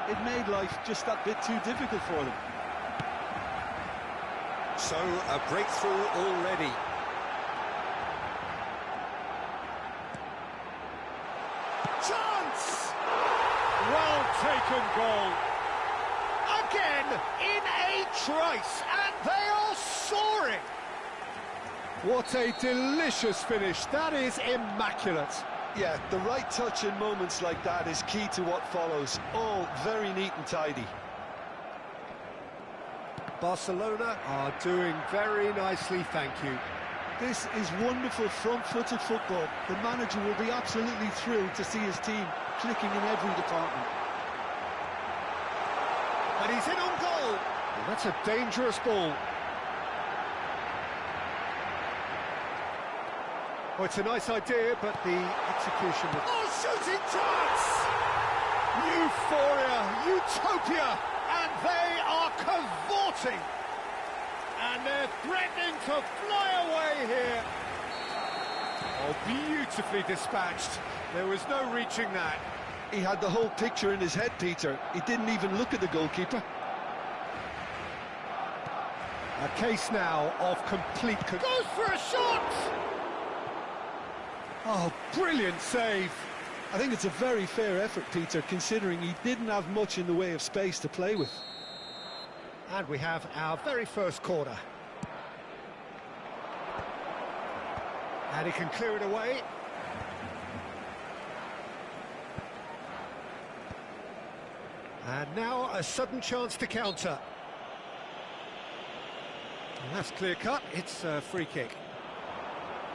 it made life just that bit too difficult for them. So, a breakthrough already. Chance! Well taken goal. Again, in a trice, and they are soaring. What a delicious finish. That is immaculate. Yeah, the right touch in moments like that is key to what follows. All very neat and tidy. Barcelona are doing very nicely, thank you. This is wonderful front-footed football. The manager will be absolutely thrilled to see his team clicking in every department. And he's in on goal. And that's a dangerous ball. Oh, it's a nice idea, but the execution was... Oh, shooting chance! Euphoria, utopia, and they are cavorting. And they're threatening to fly away here. Oh, beautifully dispatched. There was no reaching that. He had the whole picture in his head, Peter. He didn't even look at the goalkeeper. A case now of complete... Goes for a shot! Oh, brilliant save. I think it's a very fair effort, Peter, considering he didn't have much in the way of space to play with. And we have our very first corner. And he can clear it away. And now a sudden chance to counter. And that's clear-cut, it's a free kick.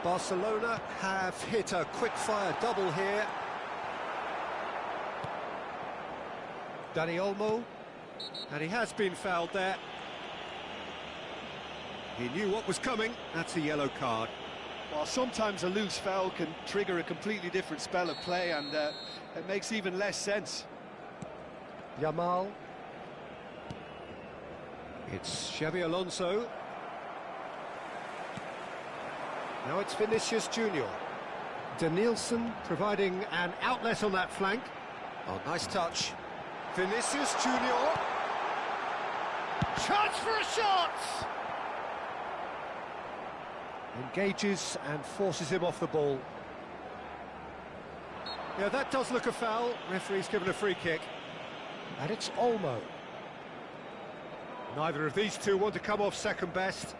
Barcelona have hit a quick-fire double here. Dani Olmo, and he has been fouled there. He knew what was coming, that's a yellow card. Well, sometimes a loose foul can trigger a completely different spell of play, and it makes even less sense. Yamal. It's Xabi Alonso. Now it's Vinicius Junior. Danielson providing an outlet on that flank. Oh, nice touch. Vinicius Junior. Chance for a shot! Engages and forces him off the ball. Yeah, that does look a foul. Referee's given a free kick. And it's Olmo. Neither of these two want to come off second best.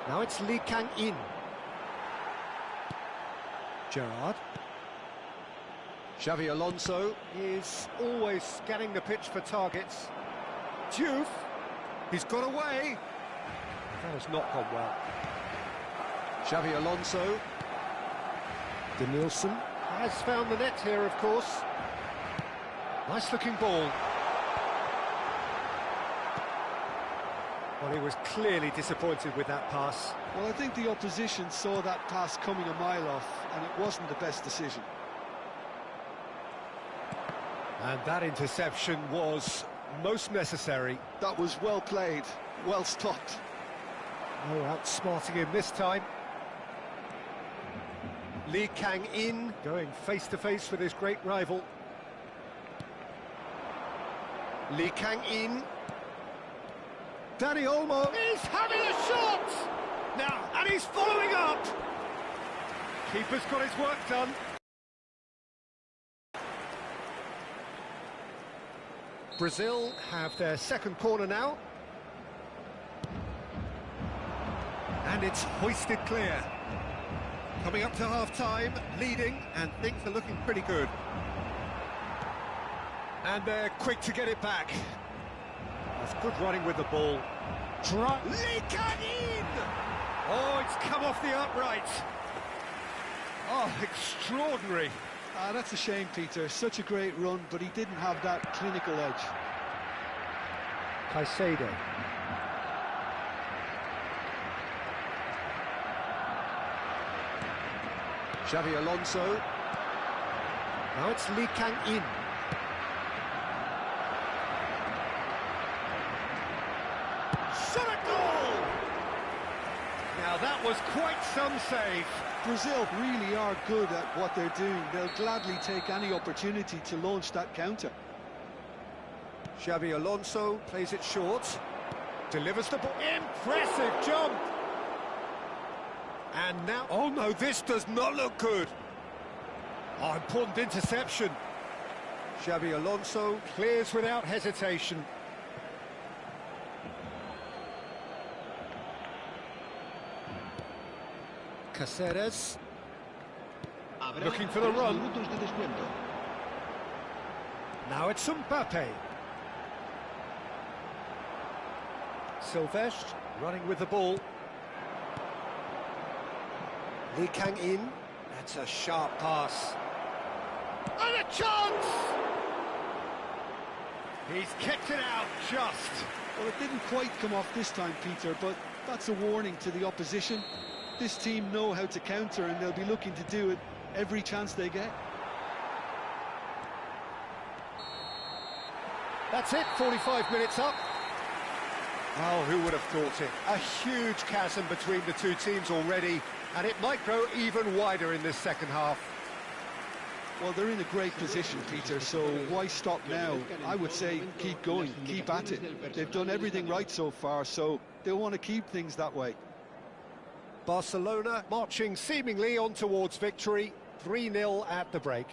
Now it's Lee Kang-in. Gerrard. Xabi Alonso is always scanning the pitch for targets. Diouf, he's got away. That has not gone well. Xabi Alonso. Danielson has found the net here, of course. Nice looking ball. Well, he was clearly disappointed with that pass. Well, I think the opposition saw that pass coming a mile off, and it wasn't the best decision. And that interception was most necessary. That was well played, well stopped. No outsmarting him this time. Lee Kang-in going face-to-face with his great rival. Lee Kang-in. Dani Olmo is having a shot! Now, and he's following up! Keeper's got his work done. Brazil have their second corner now. And it's hoisted clear. Coming up to half-time, leading, and things are looking pretty good. And they're quick to get it back. That's good running with the ball. Lee Kang-in! Oh, it's come off the upright. Oh, extraordinary. That's a shame, Peter. Such a great run, but he didn't have that clinical edge. Caicedo. Xabi Alonso. Now it's Lee Kang-in. Shot a goal! Now that was quite some save. Brazil really are good at what they're doing. They'll gladly take any opportunity to launch that counter. Xabi Alonso plays it short. Delivers the ball. Impressive jump! And now, oh no, this does not look good. Oh, important interception. Xabi Alonso clears without hesitation. Caceres. Looking for the run. Now it's Mbappe. Silvestre running with the ball. Lee Kang-in, that's a sharp pass. And a chance! He's kicked it out, just. Well, it didn't quite come off this time, Peter, but that's a warning to the opposition. This team know how to counter, and they'll be looking to do it every chance they get. That's it, 45 minutes up. Oh, who would have thought it? A huge chasm between the two teams already, and it might grow even wider in this second half. Well, they're in a great position, Peter, so why stop now? I would say keep going, keep at it. They've done everything right so far, so they'll want to keep things that way. Barcelona marching seemingly on towards victory, 3-0 at the break.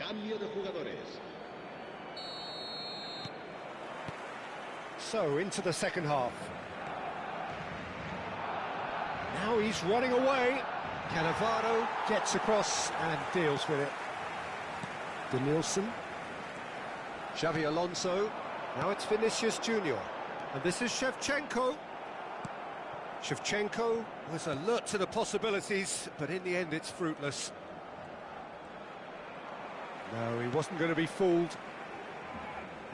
Cambio de jugadores. So, into the second half. Now he's running away. Cannavaro gets across and deals with it. Denilson. Xavi Alonso. Now it's Vinicius Junior. And this is Shevchenko. Shevchenko was alert to the possibilities, but in the end it's fruitless. No, he wasn't going to be fooled.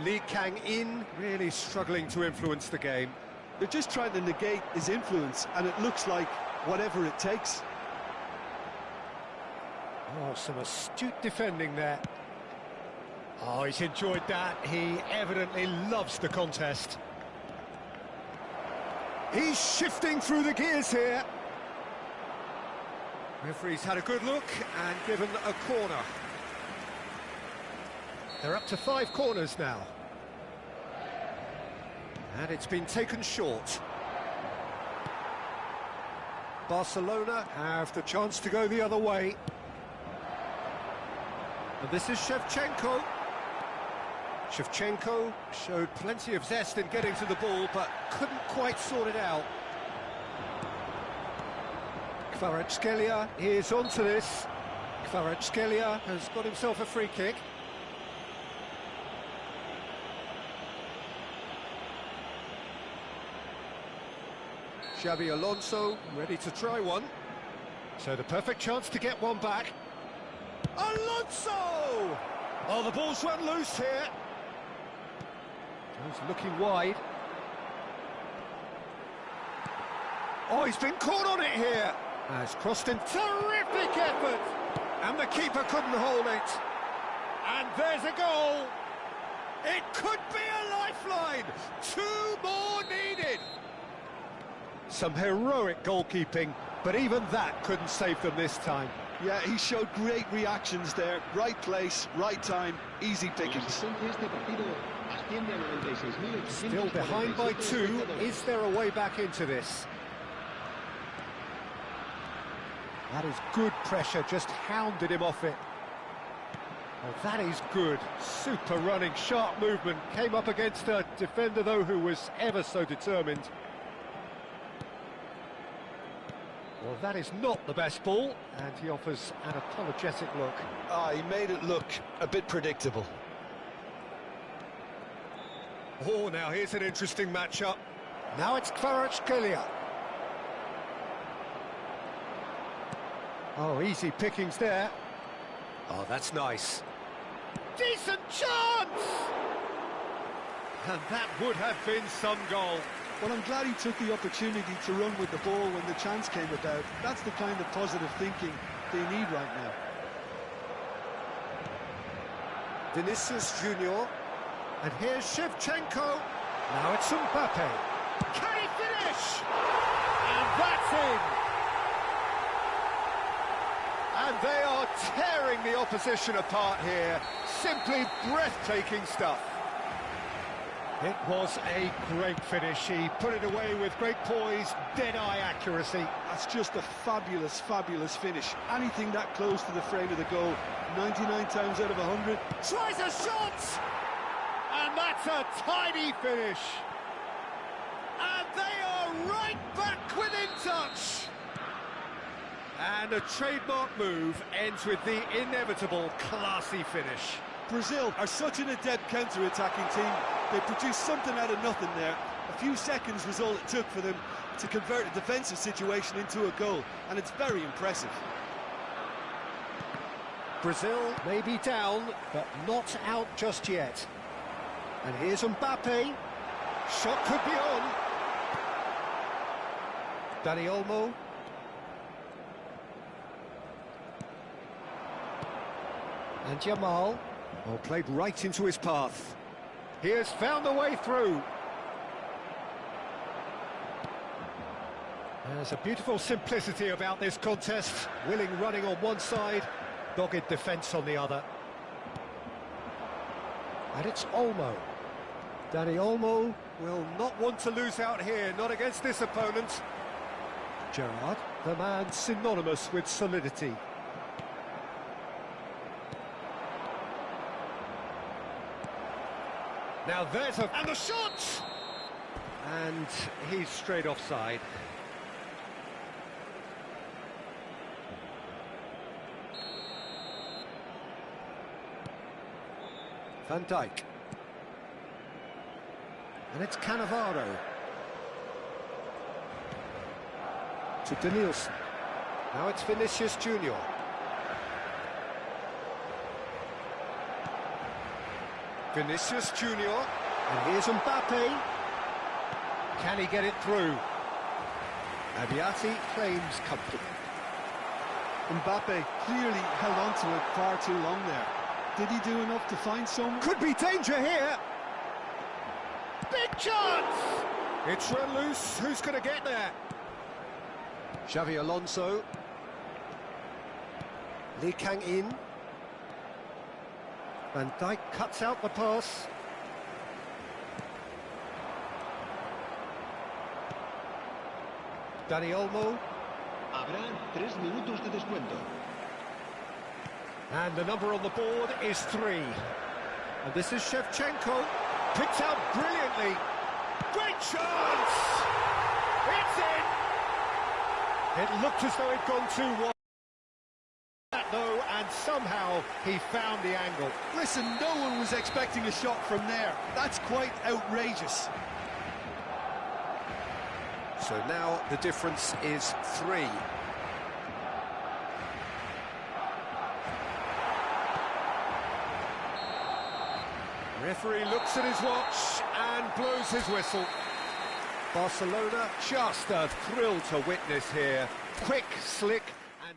Lee Kang-in really struggling to influence the game. They're just trying to negate his influence, and it looks like whatever it takes. Oh, some astute defending there. Oh, he's enjoyed that. He evidently loves the contest. He's shifting through the gears here. Referee's had a good look and given a corner. They're up to 5 corners now. And it's been taken short. Barcelona have the chance to go the other way. And this is Shevchenko. Shevchenko showed plenty of zest in getting to the ball, but couldn't quite sort it out. Kvaratskhelia is onto this. Kvaratskhelia has got himself a free kick. Xavi Alonso ready to try one. So the perfect chance to get one back. Alonso! Oh, the ball's run loose here. He's looking wide. Oh, he's been caught on it here. Has crossed in. Terrific effort! And the keeper couldn't hold it. And there's a goal. It could be a lifeline. 2 more needed. Some heroic goalkeeping, but even that couldn't save them this time. Yeah, he showed great reactions there. Right place, right time, easy pickings. Still behind by 2. Is there a way back into this? That is good pressure, just hounded him off it. Oh, that is good. Super running, sharp movement. Came up against a defender, though, who was ever so determined. Well, that is not the best ball, and he offers an apologetic look. He made it look a bit predictable. Oh, now here's an interesting matchup. Now it's Kvaratskhelia. Oh, easy pickings there. Oh, that's nice. Decent chance! And that would have been some goal. Well, I'm glad he took the opportunity to run with the ball when the chance came about. That's the kind of positive thinking they need right now. Vinicius Junior. And here's Shevchenko. Now it's Mbappe. Can he finish? And that's in. And they are tearing the opposition apart here. Simply breathtaking stuff. It was a great finish. He put it away with great poise, dead-eye accuracy. That's just a fabulous, fabulous finish. Anything that close to the frame of the goal, 99 times out of 100. Tries a shot! And that's a tidy finish. And they are right back within touch. And a trademark move ends with the inevitable classy finish. Brazil are such an adept counter-attacking team. They produced something out of nothing there. A few seconds was all it took for them to convert a defensive situation into a goal, and it's very impressive. Brazil may be down, but not out just yet. And here's Mbappe. Shot could be on. Dani Olmo. And Jamal. Oh, played right into his path. He has found a way through. There's a beautiful simplicity about this contest. Willing running on one side, dogged defence on the other. And it's Olmo. Dani Olmo will not want to lose out here, not against this opponent. Gerrard, the man synonymous with solidity. Now there's a... and the shot! And he's straight offside. Van Dijk. And it's Cannavaro. To Danielson. Now it's Vinicius Junior. Vinicius Junior. And here's Mbappe. Can he get it through? Abiati claims comfortably. Mbappe clearly held on to it far too long there. Did he do enough to find someone? Could be danger here. Big chance! It's run loose. Who's going to get there? Xavi Alonso. Lee Kang-in. Van Dijk cuts out the pass. Dani Olmo. Habrá 3 minutos de descuento. And the number on the board is 3. And this is Shevchenko. Picked out brilliantly. Great chance! It's in! It looked as though it'd gone too wide. Though, and somehow he found the angle. Listen, no one was expecting a shot from there. That's quite outrageous. So now the difference is 3. Referee looks at his watch and blows his whistle. Barcelona, just a thrill to witness here. Quick, slick and...